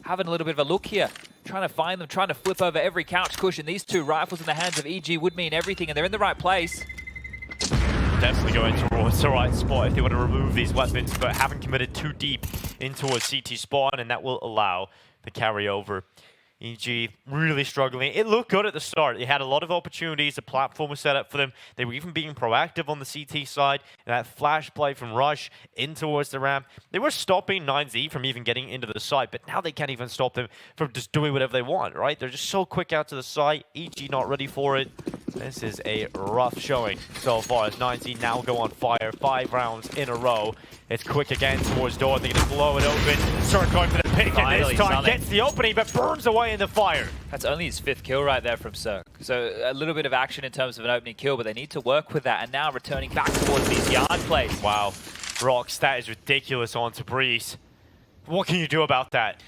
Speaker 1: having a little bit of a look here, trying to find them, trying to flip over every couch cushion. These 2 rifles in the hands of EG would mean everything, and they're in the right place.
Speaker 2: Definitely going towards the right spot if they want to remove these weapons, but haven't committed too deep into a CT spawn, and that will allow the carryover. EG really struggling. It looked good at the start. It had a lot of opportunities. The platform was set up for them. They were even being proactive on the CT side. And that flash play from Rush in towards the ramp. They were stopping 9Z from even getting into the site, but now they can't even stop them from just doing whatever they want, right? They're just so quick out to the site. EG not ready for it. This is a rough showing so far as 9Z now go on fire. 5 rounds in a row. It's quick again towards door. They're going to blow it open. Start going for the pick, and this time gets the opening, but burns away in the fire.
Speaker 1: That's only his 5th kill right there from Cirque. So a little bit of action in terms of an opening kill, but they need to work with that. And now returning back towards these yard plays.
Speaker 2: Wow. Rox, that is ridiculous onto Breeze. What can you do about that?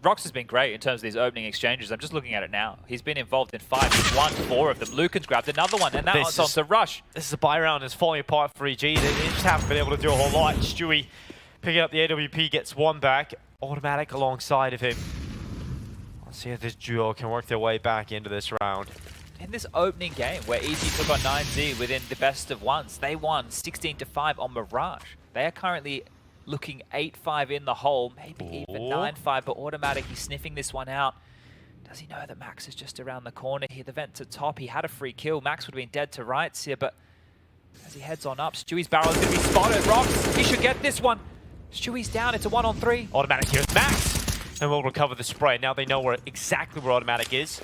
Speaker 1: Rox has been great in terms of these opening exchanges. I'm just looking at it now. He's been involved in 5. He's won 4 of them. Lucan's grabbed another one, and now it's on to Rush.
Speaker 2: This is a buy round. It's falling apart for EG. They just haven't been able to do a whole lot. Stewie picking up the AWP, gets 1 back. Automatic alongside of him. Let's see if this duo can work their way back into this round.
Speaker 1: In this opening game, where EG took on 9Z within the best of ones, they won 16-5 on Mirage. They are currently looking 8-5 in the hole, maybe even 9-5, but Automatic, he's sniffing this one out. Does he know that Max is just around the corner here? The vent to top, he had a free kill. Max would have been dead to rights here, but as he heads on up, Stewie's barrel is going to be spotted. Rox, he should get this one. Stewie's down, it's a 1-on-3.
Speaker 2: Automatic here's Max, and we'll recover the spray. Now they know exactly where Automatic is.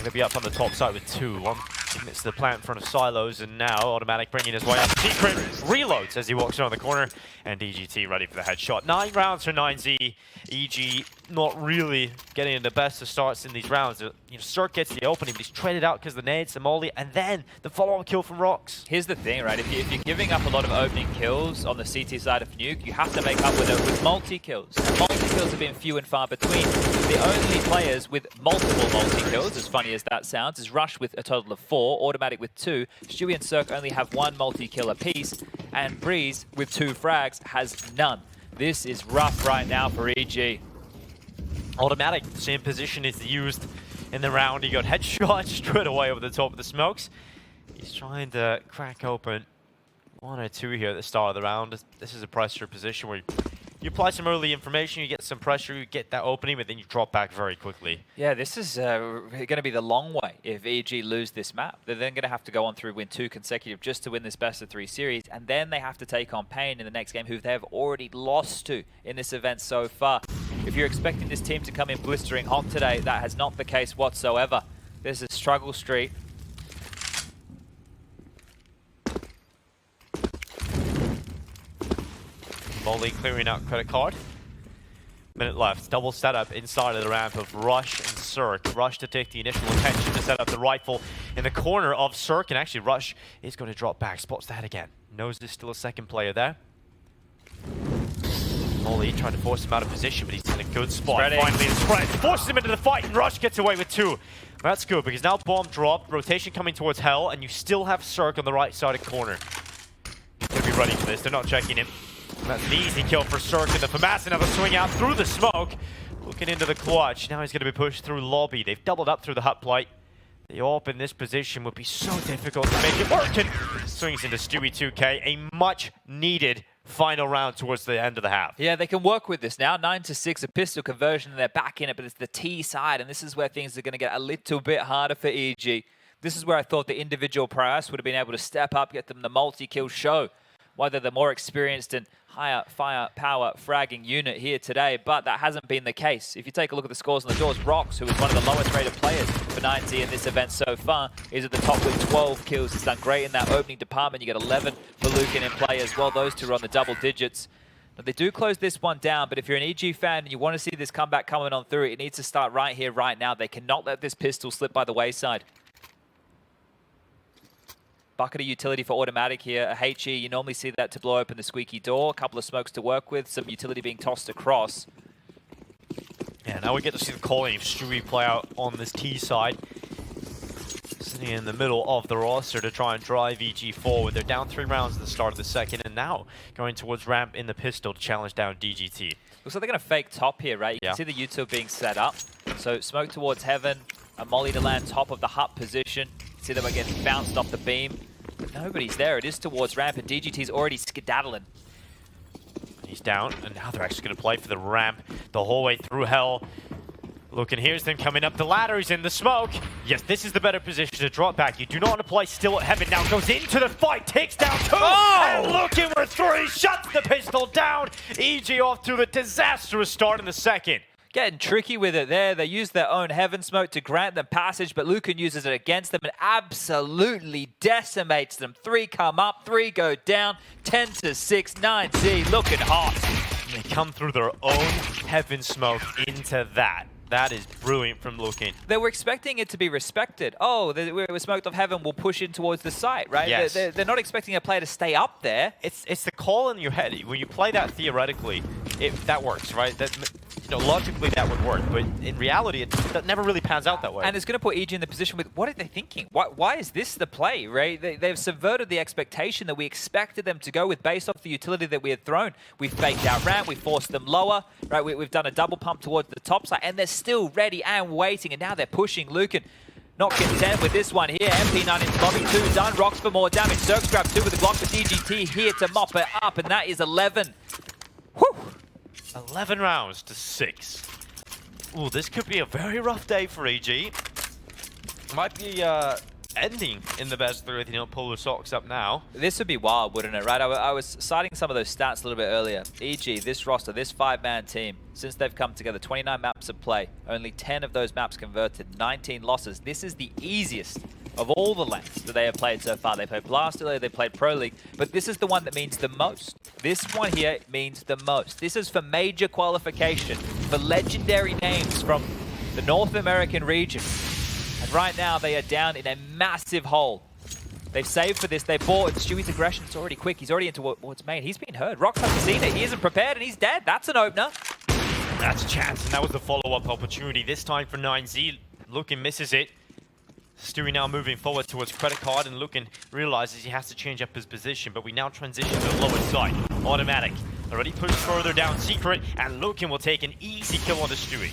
Speaker 2: They'll be up on the top side with 2. One commits to the plant in front of Silos, and now Automatic bringing his way up. Secret reloads as he walks around the corner, and DGT ready for the headshot. 9 rounds for 9Z. EG not really getting the best of starts in these rounds. You know, Cirque gets the opening, but he's traded out because the nades, the molly, and then the follow-on kill from Rox.
Speaker 1: Here's the thing, right? If you're giving up a lot of opening kills on the CT side of Nuke, you have to make up with it with multi-kills. And multi-kills have been few and far between. The only players with multiple multi-kills, as funny as that sounds, is Rush with a total of 4, Automatic with 2, Stewie and Cirque only have 1 multi-kill apiece, and Breeze with 2 frags has none. This is rough right now for EG.
Speaker 2: Automatic, same position is used in the round. He got headshot straight away over the top of the smokes. He's trying to crack open 1 or 2 here at the start of the round. This is a pressure position where you apply some early information, you get some pressure, you get that opening, but then you drop back very quickly. Yeah,
Speaker 1: this is going to be the long way if EG lose this map. They're then going to have to go on through win 2 consecutive just to win this best of 3 series, and then they have to take on Pain in the next game, who they have already lost to in this event so far. If you're expecting this team to come in blistering hot today, that has not the case whatsoever. There's a struggle streak.
Speaker 2: Molly clearing out credit card. Minute left. Double setup inside of the ramp of Rush and Cirque. Rush to take the initial attention to set up the rifle in the corner of Cirque, and actually Rush is going to drop back. Spots the head again. Knows there's still a second player there. Molly trying to force him out of position, but he's in a good spot.
Speaker 1: Spreading.
Speaker 2: Finally, the spread forces him into the fight, and Rush gets away with 2. That's good, because now bomb dropped, rotation coming towards Hell, and you still have Cirque on the right side of corner. They'll be ready for this. They're not checking him. That's an easy kill for Cirque, and the FAMAS another swing out through the smoke. Looking into the clutch. Now he's going to be pushed through lobby. They've doubled up through the hut plate. The AWP in this position would be so difficult to make it work, and swings into Stewie 2K. A much needed final round towards the end of the half.
Speaker 1: Yeah, they can work with this now. 9-6, a pistol conversion, and they're back in it, but it's the T side, and this is where things are going to get a little bit harder for EG. This is where I thought the individual prowess would have been able to step up, get them the multi-kill show. Whether they're more experienced and higher firepower fragging unit here today, but that hasn't been the case. If you take a look at the scores on the doors, Rox, who is one of the lowest rated players for 9Z in this event so far, is at the top with 12 kills. He's done great in that opening department. You get 11 for Lucan in play as well. Those two are on the double digits. But they do close this one down, but if you're an EG fan and you want to see this comeback coming on through, it needs to start right here, right now. They cannot let this pistol slip by the wayside. Bucket of utility for Automatic here. A HE, you normally see that to blow open the squeaky door. A couple of smokes to work with. Some utility being tossed across.
Speaker 2: Yeah, now we get to see the calling of Stewie play out on this T side. Sitting in the middle of the roster to try and drive EG forward. They're down 3 rounds at the start of the second, and now going towards ramp in the pistol to challenge down DGT.
Speaker 1: Looks like they're going to fake top here, right? You can see the util being set up. So smoke towards heaven. A molly to land top of the hut position. See them again bounced off the beam. But nobody's there. It is towards ramp, and DGT's already skedaddling.
Speaker 2: He's down, and now they're actually going to play for the ramp the whole way through Hell. Look, and here's them coming up the ladder. He's in the smoke. Yes, this is the better position to drop back. You do not want to play still at heaven. Now goes into the fight, takes down 2, and looking for 3, shuts the pistol down. EG off to the disastrous start in the second.
Speaker 1: Getting tricky with it there. They use their own heaven smoke to grant them passage, but Lucan uses it against them and absolutely decimates them. 3 come up, 3 go down. 10-6, 9Z looking hot.
Speaker 2: And they come through their own heaven smoke into that. That is brilliant from Lucan.
Speaker 1: They were expecting it to be respected. Oh, we're smoked off heaven, we'll push in towards the site, right?
Speaker 2: Yes.
Speaker 1: They're not expecting a player to stay up there.
Speaker 2: It's the call in your head. When you play that theoretically, that works, right? Logically that would work, but in reality, that never really pans out that way.
Speaker 1: And it's going to put EG in the position with, what are they thinking? Why is this the play, right? They've subverted the expectation that we expected them to go with based off the utility that we had thrown. We faked out ramp, we forced them lower, right? We've done a double pump towards the top side, and they're still ready and waiting, and now they're pushing Lucan. Not content with this one here. MP9 into lobby, 2 done. Rox for more damage. Cirque's grabbed 2 with the Glock for DGT here to mop it up, and that is 11. Whew!
Speaker 2: 11 rounds to 6. Ooh, this could be a very rough day for EG. Might be ending in the best three with, Polar Socks up now.
Speaker 1: This would be wild, wouldn't it, right? I was citing some of those stats a little bit earlier. E.g., this roster, this 5-man team, since they've come together, 29 maps of play, only 10 of those maps converted, 19 losses. This is the easiest of all the lanes that they have played so far. They played Blast earlier, they played Pro League, but this is the one that means the most. This one here means the most. This is for major qualification, for legendary names from the North American region. And right now, they are down in a massive hole. They've saved for this. They bought Stewie's aggression. It's already quick. He's already into what's main. He's been heard. Rox hasn't seen it. He isn't prepared, and he's dead. That's an opener.
Speaker 2: That's a chance, and that was the follow-up opportunity. This time for 9Z. Looking misses it. Stewie now moving forward towards credit card, and Lukin realizes he has to change up his position, but we now transition to the lower side. Automatic. Already pushed further down Secret, and Lukin will take an easy kill on the Stewie.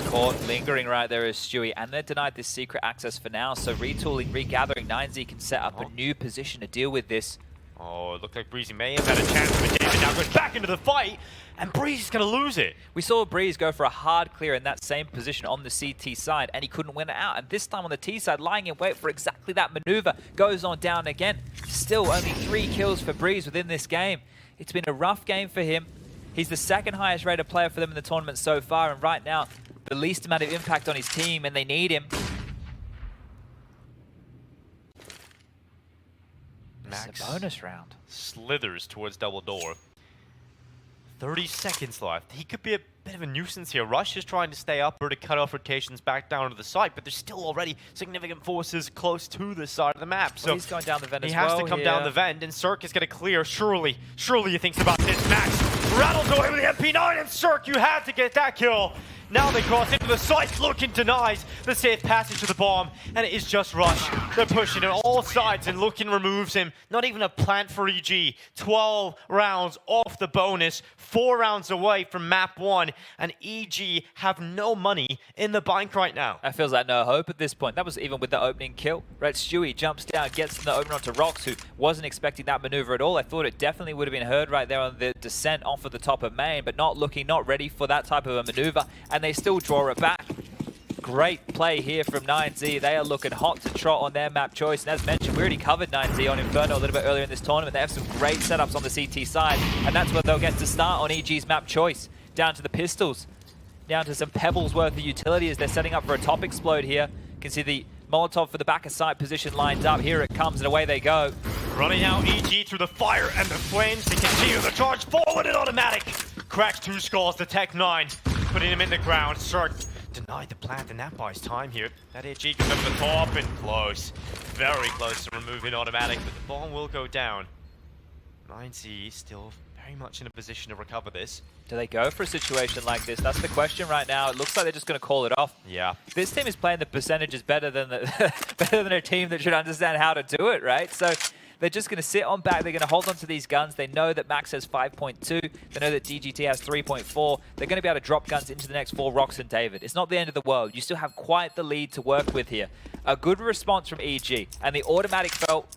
Speaker 1: Caught lingering right there is Stewie, and they're denied this secret access for now, so retooling, regathering, 9Z can set up a new position to deal with this.
Speaker 2: Oh, it looked like Breezy may have had a chance, but David now goes back into the fight, and Breezy's going to lose it.
Speaker 1: We saw Breeze go for a hard clear in that same position on the CT side, and he couldn't win it out. And this time on the T side, lying in wait for exactly that maneuver, goes on down again. Still only 3 kills for Breeze within this game. It's been a rough game for him. He's the second highest rated player for them in the tournament so far, and right now, the least amount of impact on his team, and they need him.
Speaker 2: Max
Speaker 1: it's a bonus round.
Speaker 2: Slithers towards double door. 30 seconds left. He could be a bit of a nuisance here. Rush is trying to stay up or to cut off rotations back down to the side, but there's still already significant forces close to the side of the map. So
Speaker 1: he's going down the vent as
Speaker 2: he
Speaker 1: well.
Speaker 2: has to come down the vent, and Cirque is going to clear. Surely he thinks about this. Max rattles away with the MP9, and Cirque, you had to get that kill. Now they cross into the site. Lukin denies the safe passage to the bomb, and it is just Rush. They're pushing on all sides, and Lukin removes him. Not even a plant for EG. 12 rounds off the bonus, 4 rounds away from map 1, and EG have no money in the bank right now.
Speaker 1: That feels like no hope at this point. That was even with the opening kill. Right, Stewie jumps down, gets the opener onto Rox, who wasn't expecting that maneuver at all. I thought it definitely would have been heard right there on the descent off of the top of main, but not ready for that type of a maneuver. And they still draw it back. Great play here from 9Z. They are looking hot to trot on their map choice. And as mentioned, we already covered 9Z on Inferno a little bit earlier in this tournament. They have some great setups on the CT side, and that's where they'll get to start on EG's map choice. Down to the pistols, down to some pebbles worth of utility as they're setting up for a top explode here. You can see the Molotov for the back of side position lined up. Here it comes, and away they go.
Speaker 2: Running out EG through the fire and the flames. They continue the charge forward and automatic. Cracks 2 skulls to Tech 9. Putting him in the ground. Cirque denied the plant, and that buys time here. That HE comes up the top and close. Very close to removing automatic, but the bomb will go down. 9Z still very much in a position to recover this.
Speaker 1: Do they go for a situation like this? That's the question right now. It looks like they're just going to call it off.
Speaker 2: Yeah.
Speaker 1: This team is playing the percentages better than better than a team that should understand how to do it, right? So they're just going to sit on back. They're going to hold on to these guns. They know that Max has 5.2. They know that DGT has 3.4. They're going to be able to drop guns into the next 4 Rox and David. It's not the end of the world. You still have quite the lead to work with here. A good response from EG, and the automatic felt.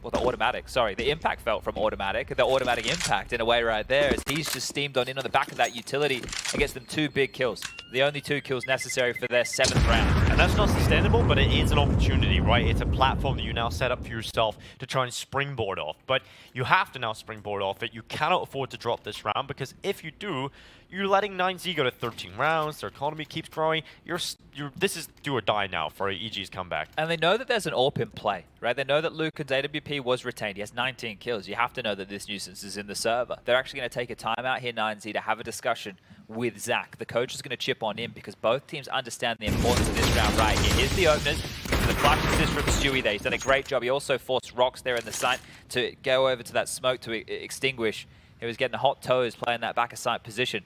Speaker 1: Well, the impact felt from automatic. The automatic impact in a way right there as he's just steamed on in on the back of that utility and gets them 2 big kills. The only 2 kills necessary for their 7th round.
Speaker 2: And that's not sustainable, but it is an opportunity, right? It's a platform that you now set up for yourself to try and springboard off. But you have to now springboard off it. You cannot afford to drop this round, because if you do, you're letting 9Z go to 13 rounds. Their economy keeps growing. This is do or die now for EG's comeback.
Speaker 1: And they know that there's an AWP in play, right? They know that Lukin's AWP was retained. He has 19 kills. You have to know that this nuisance is in the server. They're actually going to take a timeout here, 9Z, to have a discussion with Zach. The coach is going to chip on in because both teams understand the importance of this round right here. Here's the openers. The flash assist from Stewie there. He's done a great job. He also forced Rox there in the site to go over to that smoke to extinguish. He was getting hot toes playing that back of sight position.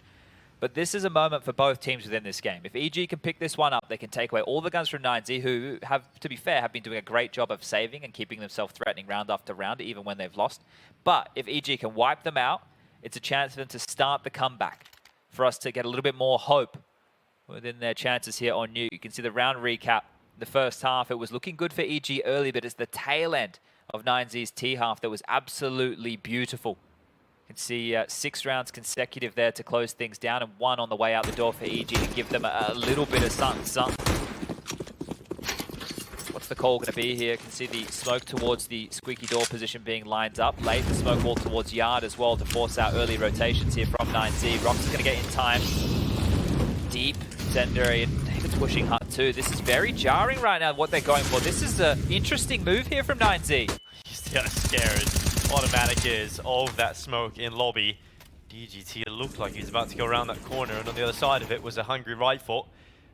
Speaker 1: But this is a moment for both teams within this game. If EG can pick this one up, they can take away all the guns from 9Z, who have, to be fair, have been doing a great job of saving and keeping themselves threatening round after round, even when they've lost. But if EG can wipe them out, it's a chance for them to start the comeback, for us to get a little bit more hope within their chances here on Nuke. You can see the round recap. The first half, it was looking good for EG early, but it's the tail end of 9Z's T half that was absolutely beautiful. You can see 6 rounds consecutive there to close things down, and 1 on the way out the door for EG to give them a little bit of something. What's the call going to be here. You can see the smoke towards the squeaky door position being lined up late. The smoke wall towards yard as well to force out early rotations here from 9Z. Rox is going to get in time. Deep Zender and David's pushing hard too. This is very jarring right now, what they're going for. This is an interesting move here from 9Z.
Speaker 2: He's just scared. Automatic is all of that smoke in lobby. DGT looked like he was about to go around that corner, and on the other side of it was a hungry rifle.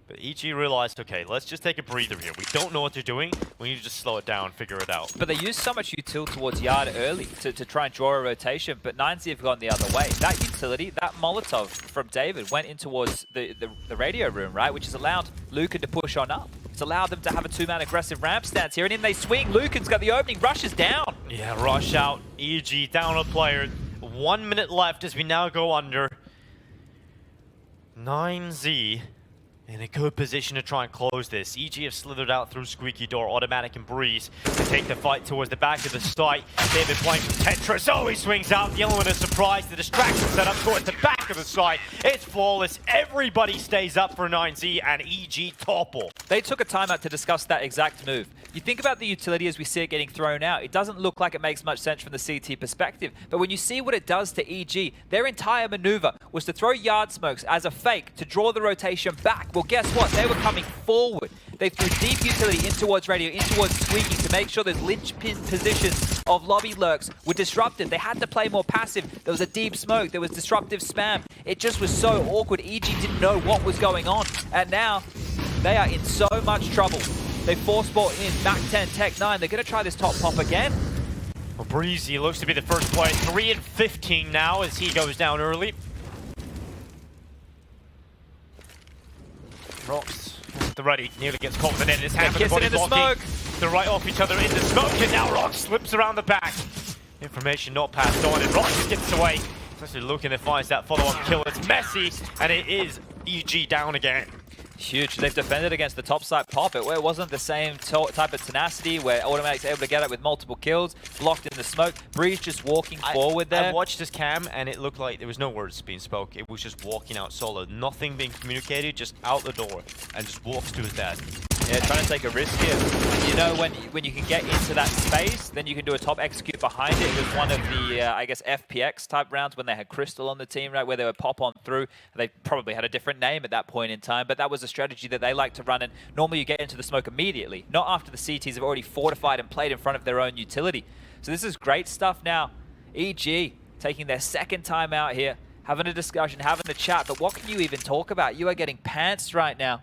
Speaker 2: But EG realized, okay, let's just take a breather here. We don't know what they're doing. We need to just slow it down, figure it out.
Speaker 1: But they used so much util towards yard early to try and draw a rotation, but 9Z have gone the other way. That utility, that Molotov from David went in towards the radio room, right? Which has allowed Lucan to push on up. It's allowed them to have a two-man aggressive ramp stance here, and in they swing. Lucan's got the opening, rushes down.
Speaker 2: Yeah, rush out. EG down a player. 1 minute left as we now go under. 9Z in a good position to try and close this. EG have slithered out through squeaky door, automatic and breeze to take the fight towards the back of the site. David playing from Tetris. Oh, he swings out. The element of surprise. The distraction set up towards the back of the site. It's flawless. Everybody stays up for 9Z and EG topple.
Speaker 1: They took a timeout to discuss that exact move. You think about the utility as we see it getting thrown out. It doesn't look like it makes much sense from the CT perspective. But when you see what it does to EG, their entire maneuver was to throw yard smokes as a fake to draw the rotation back. Well, guess what? They were coming forward. They threw deep utility in towards radio, in towards squeaky to make sure those linchpin positions of lobby lurks were disrupted. They had to play more passive. There was a deep smoke. There was disruptive spam. It just was so awkward. EG didn't know what was going on. And now they are in so much trouble. They force bought in Mac 10, Tech 9. They're going to try this top pop again.
Speaker 2: Well, Breezy looks to be the first player. 3 and 15 now as he goes down early. Rox at the ready, nearly gets caught with the net in his hand, but the body blocking. They're right off each other in the smoke, and now Rox slips around the back. Information not passed on, and Rox gets away. Especially looking to find that follow-up kill. It's messy, and it is EG down again.
Speaker 1: Huge. They've defended against the top side pop. It wasn't the same type of tenacity where Automatic's able to get it with multiple kills, blocked in the smoke. Breeze just walking forward there.
Speaker 2: I watched his cam and it looked like there was no words being spoke. It was just walking out solo. Nothing being communicated, just out the door and just walks to his dad.
Speaker 1: Yeah, trying to take a risk here. You know, when you can get into that space, then you can do a top execute behind it. It was one of the, I guess, FPX type rounds when they had Crystal on the team, right, where they would pop on through. They probably had a different name at that point in time, but that was a strategy that they like to run, and normally you get into the smoke immediately, not after the CTs have already fortified and played in front of their own utility. So this is great stuff now. EG taking their second time out here, having a discussion, having a chat, but what can you even talk about? You are getting pantsed right now.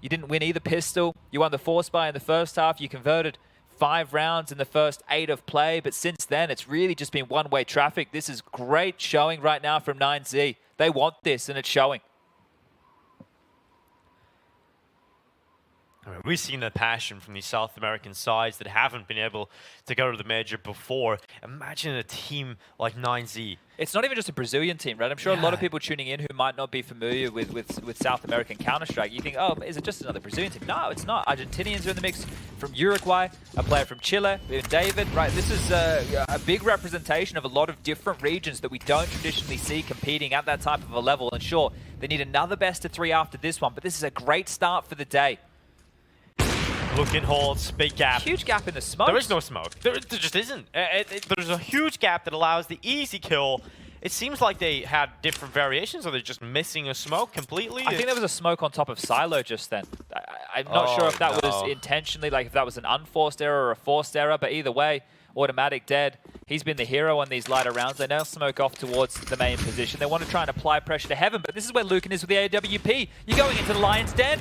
Speaker 1: You didn't win either pistol. You won the force buy in the first half. You converted 5 rounds in the first 8 of play. But since then, it's really just been one-way traffic. This is great showing right now from 9Z. They want this, and it's showing.
Speaker 2: I mean, we've seen the passion from these South American sides that haven't been able to go to the major before. Imagine a team like 9Z. It's
Speaker 1: not even just a Brazilian team, right? I'm sure a lot of people tuning in who might not be familiar with South American Counter-Strike. You think, oh, is it just another Brazilian team? No, it's not. Argentinians are in the mix from Uruguay, a player from Chile, David, right? This is a big representation of a lot of different regions that we don't traditionally see competing at that type of a level. And sure, they need another best of 3 after this one, but this is a great start for the day.
Speaker 2: Looking holds, big gap.
Speaker 1: Huge gap in the smoke.
Speaker 2: There is no smoke. There just isn't. There's a huge gap that allows the easy kill. It seems like they had different variations, or they're just missing a smoke completely.
Speaker 1: I think there was a smoke on top of Silo just then. I'm not sure if that was intentionally, like if that was an unforced error or a forced error, but either way, Automatic dead. He's been the hero on these lighter rounds. They now smoke off towards the main position. They want to try and apply pressure to Heaven, but this is where Lucan is with the AWP. You're going into the Lion's Den.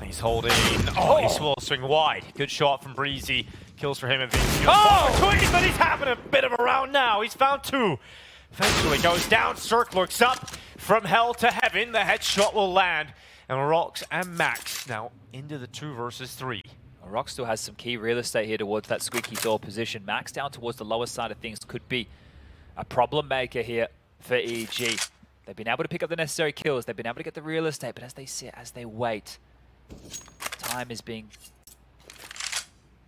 Speaker 2: He's holding. Oh, he will swing wide. Good shot from Breezy. Kills for him. But he's having a bit of a round now. He's found 2. Eventually goes down. Cirque looks up. From hell to heaven, the headshot will land. And Rox and Max now into the 2 versus 3.
Speaker 1: Rox still has some key real estate here towards that squeaky door position. Max down towards the lower side of things could be a problem maker here for EG. They've been able to pick up the necessary kills. They've been able to get the real estate, but as they sit, as they wait, time is being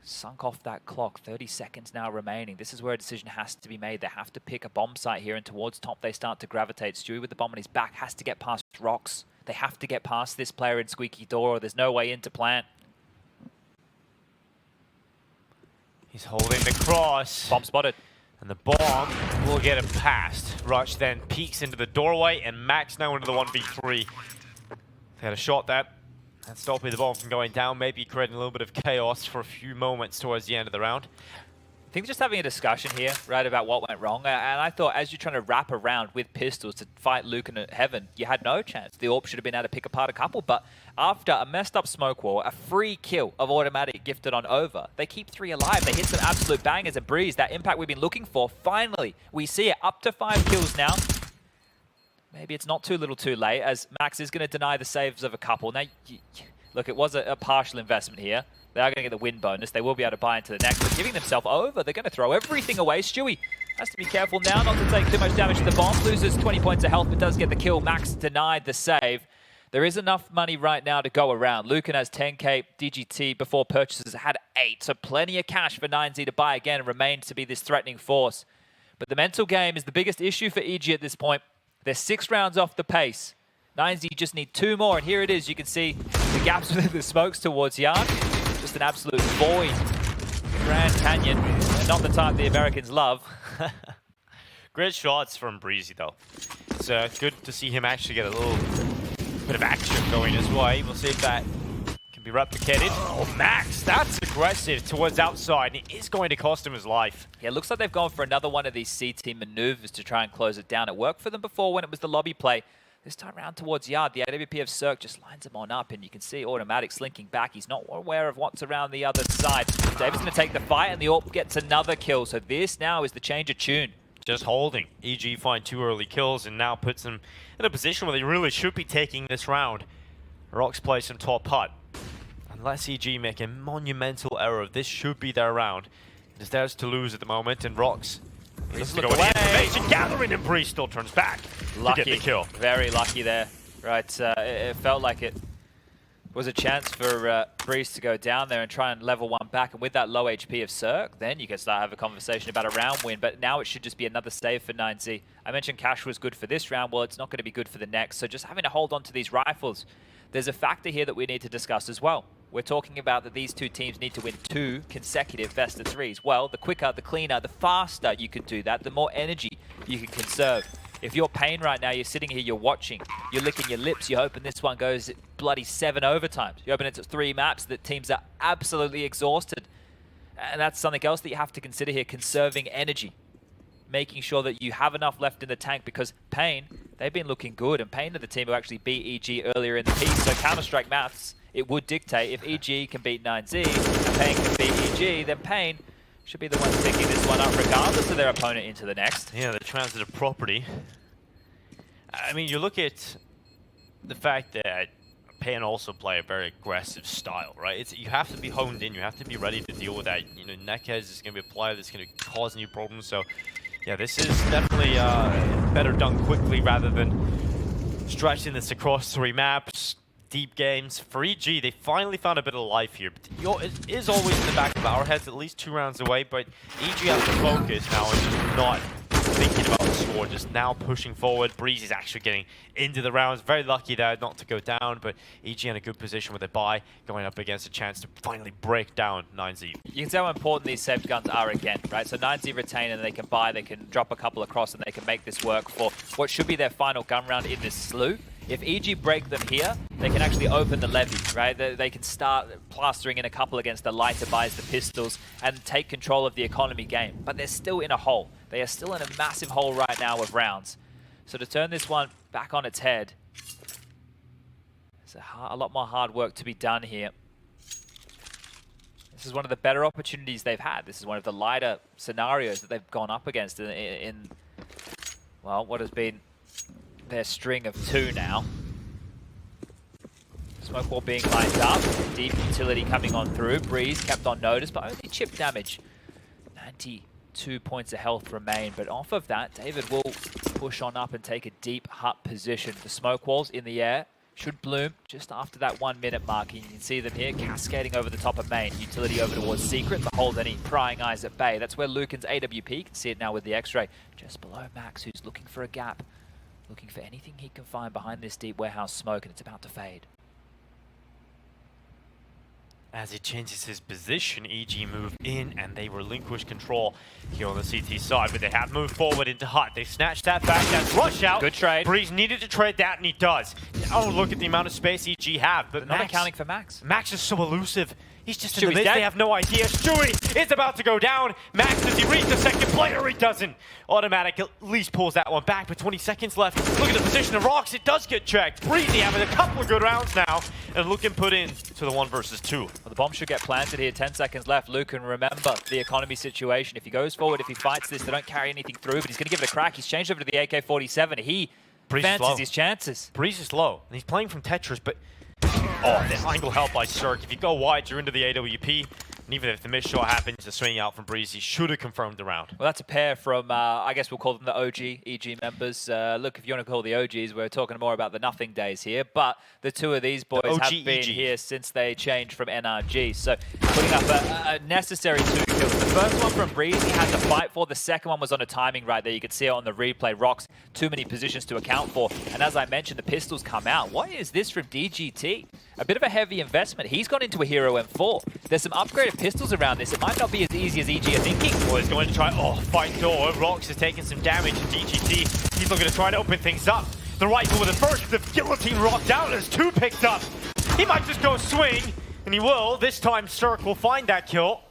Speaker 1: sunk off that clock. 30 seconds now remaining. This is where a decision has to be made. They have to pick a bomb site here, and towards top they start to gravitate. Stewie with the bomb on his back has to get past Rox. They have to get past this player in squeaky door, or there's no way into plant.
Speaker 2: He's holding the cross.
Speaker 1: Bomb spotted.
Speaker 2: And the bomb will get him past. Rush then peeks into the doorway, and Max now into the 1v3. They had a shot that's stopping the bomb from going down, maybe creating a little bit of chaos for a few moments towards the end of the round.
Speaker 1: I think just having a discussion here, right, about what went wrong. And I thought as you're trying to wrap around with pistols to fight Luke and Heaven, you had no chance. The AWP should have been able to pick apart a couple, but after a messed up smoke wall, a free kill of automatic gifted on over, they keep 3 alive. They hit some absolute bangers and Breeze, that impact we've been looking for. Finally, we see it up to 5 kills now. Maybe it's not too little too late, as Max is going to deny the saves of a couple. Now, look, it was a partial investment here. They are going to get the win bonus. They will be able to buy into the next, but giving themselves over, they're going to throw everything away. Stewie has to be careful now not to take too much damage to the bomb. Loses 20 points of health, but does get the kill. Max denied the save. There is enough money right now to go around. Lucan has 10k, DGT before purchases had 8, so plenty of cash for 9Z to buy again and remain to be this threatening force. But the mental game is the biggest issue for EG at this point. They're 6 rounds off the pace. 9Z just need 2 more, and here it is. You can see the gaps within the smokes towards Yard. Just an absolute void. Grand Canyon, and not the type the Americans love.
Speaker 2: Great shots from Breezy, though. It's good to see him actually get a little bit of action going his way. We'll see if that can be replicated. Oh, Max, that's aggressive towards outside, and it is going to cost him his life.
Speaker 1: Yeah, it looks like they've gone for another one of these CT maneuvers to try and close it down. It worked for them before when it was the lobby play. This time around towards Yard, the AWP of Cirque just lines him on up, and you can see Automatic slinking back. He's not aware of what's around the other side. David's going to take the fight, and the AWP gets another kill. So this now is the change of tune.
Speaker 2: Just holding. EG find 2 early kills, and now puts them in a position where they really should be taking this round. Rocks play some top putt. Unless EG make a monumental error, this should be their round. It is theirs to lose at the moment, and Rocks needs to go away. Information gathering, and Breeze still turns back.
Speaker 1: Lucky,
Speaker 2: to get the kill.
Speaker 1: Very lucky there. Right, it felt like it was a chance for Breeze to go down there and try and level one back. And with that low HP of Cirque, then you can start have a conversation about a round win. But now it should just be another save for 9Z. I mentioned cash was good for this round. Well, it's not going to be good for the next. So just having to hold on to these rifles. There's a factor here that we need to discuss as well. We're talking about that these two teams need to win 2 consecutive best of 3s. Well, the quicker, the cleaner, the faster you can do that, the more energy you can conserve. If you're Pain right now, you're sitting here, you're watching, you're licking your lips, you're hoping this one goes bloody 7 overtimes. You're hoping it's 3 maps that teams are absolutely exhausted. And that's something else that you have to consider here, conserving energy. Making sure that you have enough left in the tank, because Pain, they've been looking good, and Pain are the team who actually beat EG earlier in the piece. So Counter-Strike maths, it would dictate if EG can beat 9Z and Pain can beat EG, then Pain should be the one taking this one up regardless of their opponent into the next.
Speaker 2: Yeah, the transitive property. I mean, you look at the fact that Pain also play a very aggressive style, right? You have to be honed in, you have to be ready to deal with that. You know, Nekez is going to be a player that's going to cause new problems, so yeah, this is definitely better done quickly rather than stretching this across 3 maps. Deep games. For EG, they finally found a bit of life here. But it is always in the back of our heads, at least 2 rounds away, but EG has to focus now and just not thinking about the score, just now pushing forward. Breeze is actually getting into the rounds. Very lucky there not to go down, but EG in a good position with a buy, going up against a chance to finally break down 9Z.
Speaker 1: You can see how important these saved guns are again, right? So 9Z retain and they can buy, they can drop a couple across, and they can make this work for what should be their final gun round in this slew. If EG break them here, they can actually open the levy, right? They can start plastering in a couple against the lighter buys, the pistols, and take control of the economy game. But they're still in a hole. They are still in a massive hole right now of rounds. So to turn this one back on its head, there's a lot more hard work to be done here. This is one of the better opportunities they've had. This is one of the lighter scenarios that they've gone up against in well, what has been their string of 2 now. Smoke wall being lined up, deep utility coming on through. Breeze kept on notice, but only chip damage. 92 points of health remain, but off of that, David will push on up and take a deep hut position. The smoke walls in the air should bloom just after that 1 minute mark. And you can see them here cascading over the top of main. Utility over towards Secret, but hold any prying eyes at bay. That's where Lucan's AWP, you can see it now with the X-ray, just below Max, who's looking for a gap. Looking for anything he can find behind this deep warehouse smoke, and it's about to fade.
Speaker 2: As he changes his position, EG move in and they relinquish control here on the CT side, but they have moved forward into Hut. They snatched that back, that's rush out.
Speaker 1: Good trade.
Speaker 2: Breeze needed to trade that and he does. Oh, look at the amount of space EG have, but
Speaker 1: Not
Speaker 2: Max,
Speaker 1: accounting for Max.
Speaker 2: Max is so elusive. He's just in
Speaker 1: Stewie's
Speaker 2: the midst,
Speaker 1: dead.
Speaker 2: they have no idea. Stewie is about to go down. Max, does he reach the second player? He doesn't. Automatic at least pulls that one back, but 20 seconds left. Look at the position of Rocks, it does get checked. Breezy having a couple of good rounds now, and looking put in to the 1 versus 2.
Speaker 1: Well, the bomb should get planted here, 10 seconds left. Luke can remember the economy situation. If he goes forward, if he fights this, they don't carry anything through, but he's going to give it a crack. He's changed over to the AK-47. He fancies his chances.
Speaker 2: Breeze is low, and he's playing from Tetris, but oh, this angle help by Cirque. If you go wide, you're into the AWP. And even if the miss shot happens, the swing out from Breeze, he should have confirmed the round.
Speaker 1: Well, that's a pair from, I guess we'll call them the OG EG members. Look, if you want to call the OGs, we're talking more about the nothing days here. But the two of these boys have been
Speaker 2: EG.
Speaker 1: here since they changed from NRG. So putting up a necessary 2 kills. The first one from Breeze, he had to fight for. The second one was on a timing right there. You could see it on the replay. Rocks, too many positions to account for. And as I mentioned, the pistols come out. What is this from DGT? A bit of a heavy investment. He's gone into a Hero M4. There's some upgraded pistols around this. It might not be as easy as EG are thinking.
Speaker 2: Well, he's going to try, fight door. Rocks is taking some damage, and DGT, he's looking to try to open things up. The rifle with the first, the guillotine rocked out, there's 2 picked up. He might just go swing, and he will. This time, Cirque will find that kill.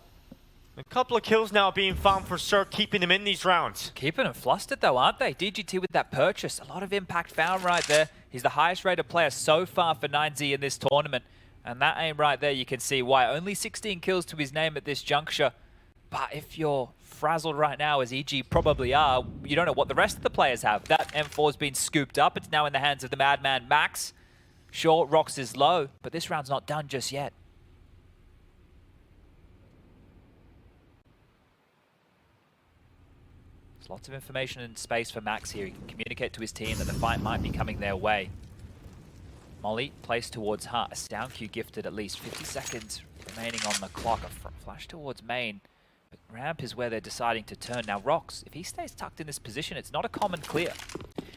Speaker 2: A couple of kills now being found for Cirque, keeping him in these rounds.
Speaker 1: Keeping them flustered though, aren't they? DGT with that purchase. A lot of impact found right there. He's the highest rated player so far for 9Z in this tournament. And that aim right there, you can see why. Only 16 kills to his name at this juncture. But if you're frazzled right now, as EG probably are, you don't know what the rest of the players have. That M4's been scooped up. It's now in the hands of the madman Max. Sure, Rocks is low, but this round's not done just yet. There's lots of information and space for Max here. He can communicate to his team that the fight might be coming their way. Molly placed towards Hut. A down Q gifted at least 50 seconds remaining on the clock. A flash towards main. But ramp is where they're deciding to turn. Now Rocks, if he stays tucked in this position, it's not a common clear.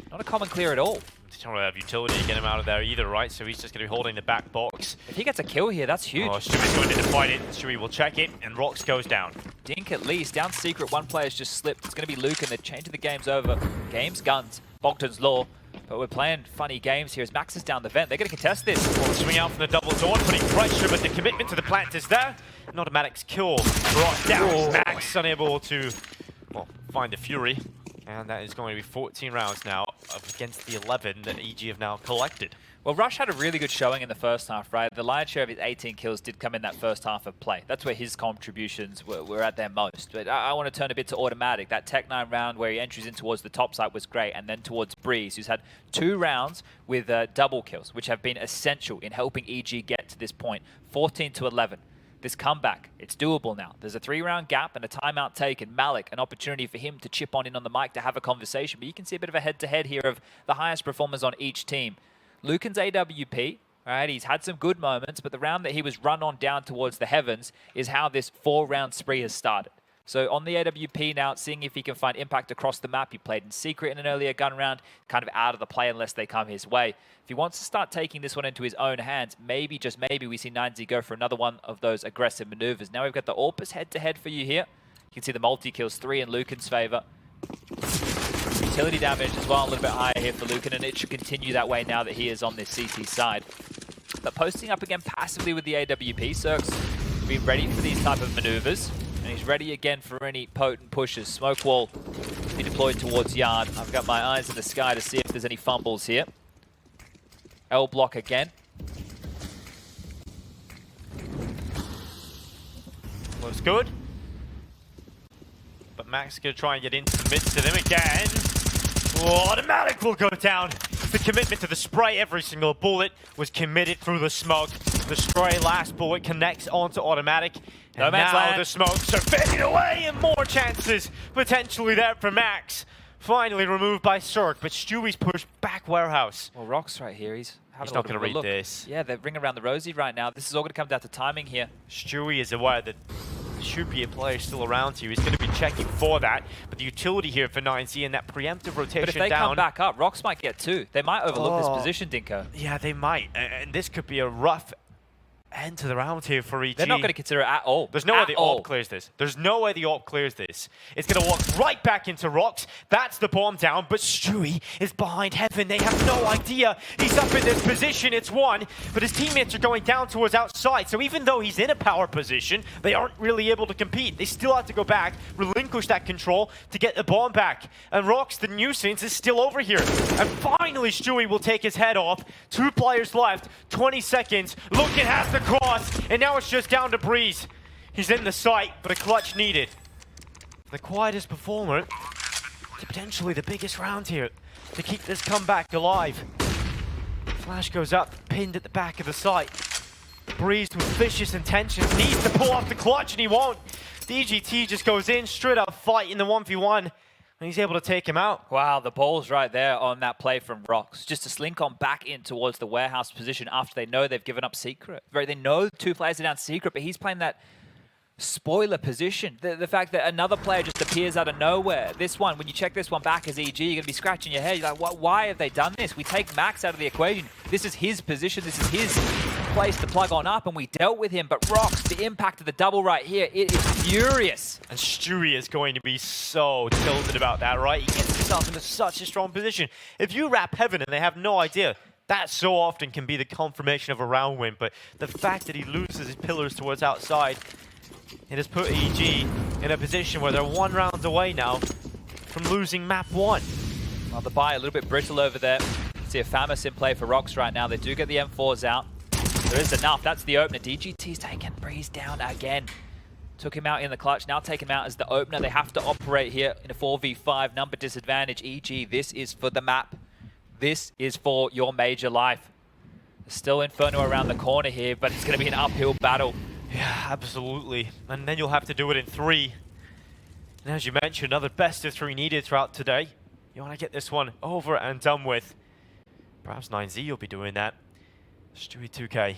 Speaker 1: Not a common clear at all.
Speaker 2: They don't really have utility to get him out of there either, right? So he's just going to be holding the back box.
Speaker 1: If he gets a kill here, that's huge.
Speaker 2: Oh, Stewie's going in to fight it. Stewie will check it, and Rocks goes down.
Speaker 1: Dink at least. Down secret, one player's just slipped. It's going to be Luke, and they're changing the games over. Games, guns, Bogdan's law. But we're playing funny games here as Max is down the vent. They're going to contest this.
Speaker 2: Well, swing out from the double door, putting pressure, but the commitment to the plant is there. And Automatic's kill brought down. Max unable to, well, find the Fury. And that is going to be 14 rounds now up against the 11 that EG have now collected.
Speaker 1: Well, Rush had a really good showing in the first half, right? The lion's share of his 18 kills did come in that first half of play. That's where his contributions were at their most. But I want to turn a bit to Automatic. That Tech-9 round where he enters in towards the top side was great, and then towards Breeze, who's had 2 rounds with double kills, which have been essential in helping EG get to this point. 14 to 11. This comeback, it's doable now. There's a 3-round gap and a timeout taken. Malik, an opportunity for him to chip on in on the mic to have a conversation. But you can see a bit of a head-to-head here of the highest performers on each team. Lucan's AWP, right, he's had some good moments, but the round that he was run on down towards the heavens is how this 4-round spree has started. So on the AWP now, seeing if he can find impact across the map. He played in secret in an earlier gun round, kind of out of the play unless they come his way. If he wants to start taking this one into his own hands, maybe, just maybe, we see 9Z go for another one of those aggressive maneuvers. Now we've got the Orpus head-to-head for you here. You can see the multi-kills, 3 in Lucan's favor. Utility damage as well, a little bit higher here for Lucan, and it should continue that way now that he is on this CT side. But posting up again passively with the AWP, Cirque's been ready for these type of maneuvers. And he's ready again for any potent pushes. Smoke wall be deployed towards yard. I've got my eyes in the sky to see if there's any fumbles here. L block again.
Speaker 2: Looks good. But Max is going to try and get into the midst of them again. Oh, Automatic will go down. The commitment to the spray, every single bullet was committed through the smoke. The stray last bullet connects onto Automatic. And now the smokes are fading away and more chances potentially there for Max. Finally removed by Cirque, but Stewie's pushed back warehouse.
Speaker 1: Well, Rock's right here. He's
Speaker 2: not going to read this.
Speaker 1: Yeah, they're ringing around the rosy right now. This is all going to come down to timing here.
Speaker 2: Stewie is aware that there should be a player still around here. He's going to be checking for that. But the utility here for 9Z and that preemptive rotation down.
Speaker 1: But if they come back up, Rocks might get 2. They might overlook this position, Dinko.
Speaker 2: Yeah, they might. And this could be a rough end to the round here for EG.
Speaker 1: They're not going to consider it at all.
Speaker 2: There's no way the AWP clears this. There's no way the AWP clears this. It's going to walk right back into Rocks. That's the bomb down, but Stewie is behind Heaven. They have no idea he's up in this position. It's one, but his teammates are going down towards outside. So even though he's in a power position, they aren't really able to compete. They still have to go back, relinquish that control to get the bomb back. And Rocks, the nuisance, is still over here. And finally, Stewie will take his head off. 2 players left, 20 seconds. Lukin has the cross, and now it's just down to Breeze. He's in the site, but a clutch needed. The quietest performer to potentially the biggest round here to keep this comeback alive. Flash goes up, pinned at the back of the site. Breeze with vicious intentions needs to pull off the clutch, and he won't. DGT just goes in, straight up fight in the 1v1. And he's able to take him out.
Speaker 1: Wow, the ball's right there on that play from Rocks. Just to slink on back in towards the warehouse position after they know they've given up Secret. Right, they know 2 players are down Secret, but he's playing that spoiler position. The fact that another player just appears out of nowhere. This one, when you check this one back as EG, you're going to be scratching your head. You're like, why have they done this? We take Max out of the equation. This is his position. This is his place to plug on up, and we dealt with him. But Rocks, the impact of the double right here, it is furious.
Speaker 2: And Stewie is going to be so tilted about that, right? He gets himself into such a strong position. If you wrap Heaven and they have no idea, that so often can be the confirmation of a round win. But the fact that he loses his pillars towards outside, it has put EG in a position where they're 1 round away now from losing map 1.
Speaker 1: Well, the buy a little bit brittle over there. See a Famus in play for Rocks right now. They do get the M4s out. There is enough. That's the opener. DGT's taking Breeze down again. Took him out in the clutch. Now take him out as the opener. They have to operate here in a 4v5 number disadvantage. EG, this is for the map. This is for your major life. There's still Inferno around the corner here, but it's going to be an uphill battle.
Speaker 2: Yeah, absolutely. And then you'll have to do it in 3. And as you mentioned, another best of 3 needed throughout today. You want to get this one over and done with. Perhaps 9Z will be doing that. Stewie 2K.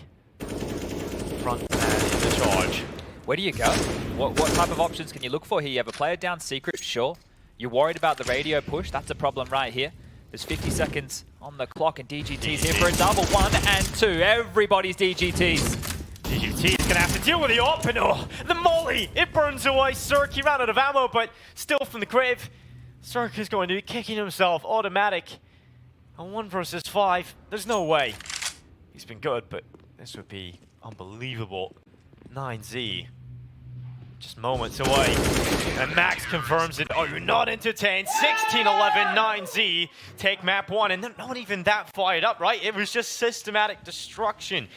Speaker 2: Front man in the charge.
Speaker 1: Where do you go? What type of options can you look for here? You have a player down Secret, sure. You're worried about the radio push. That's a problem right here. There's 50 seconds on the clock, and DGT's here for a double. 1 and 2. Everybody's DGT's.
Speaker 2: DGT's going to have to deal with the AWP, and oh, the molly! It burns away Cirque. He ran out of ammo, but still from the grave. Cirque is going to be kicking himself automatic. On 1 versus 5, there's no way. He's been good, but this would be unbelievable. 9Z, just moments away. And Max confirms it. Oh, you're not entertained. 16-11, 9Z take map 1, and they're not even that fired up, right? It was just systematic destruction.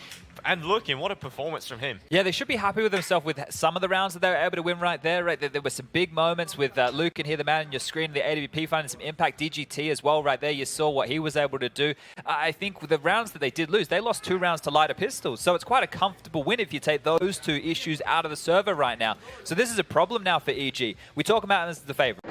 Speaker 2: And looking, what a performance from him.
Speaker 1: Yeah, they should be happy with themselves with some of the rounds that they were able to win right there. Right, there were some big moments with Luke, and here the man on your screen, the AWP finding some impact. DGT as well right there. You saw what he was able to do. I think with the rounds that they did lose, they lost 2 rounds to lighter pistols. So it's quite a comfortable win if you take those 2 issues out of the server right now. So this is a problem now for EG. We talk about them as the favorite.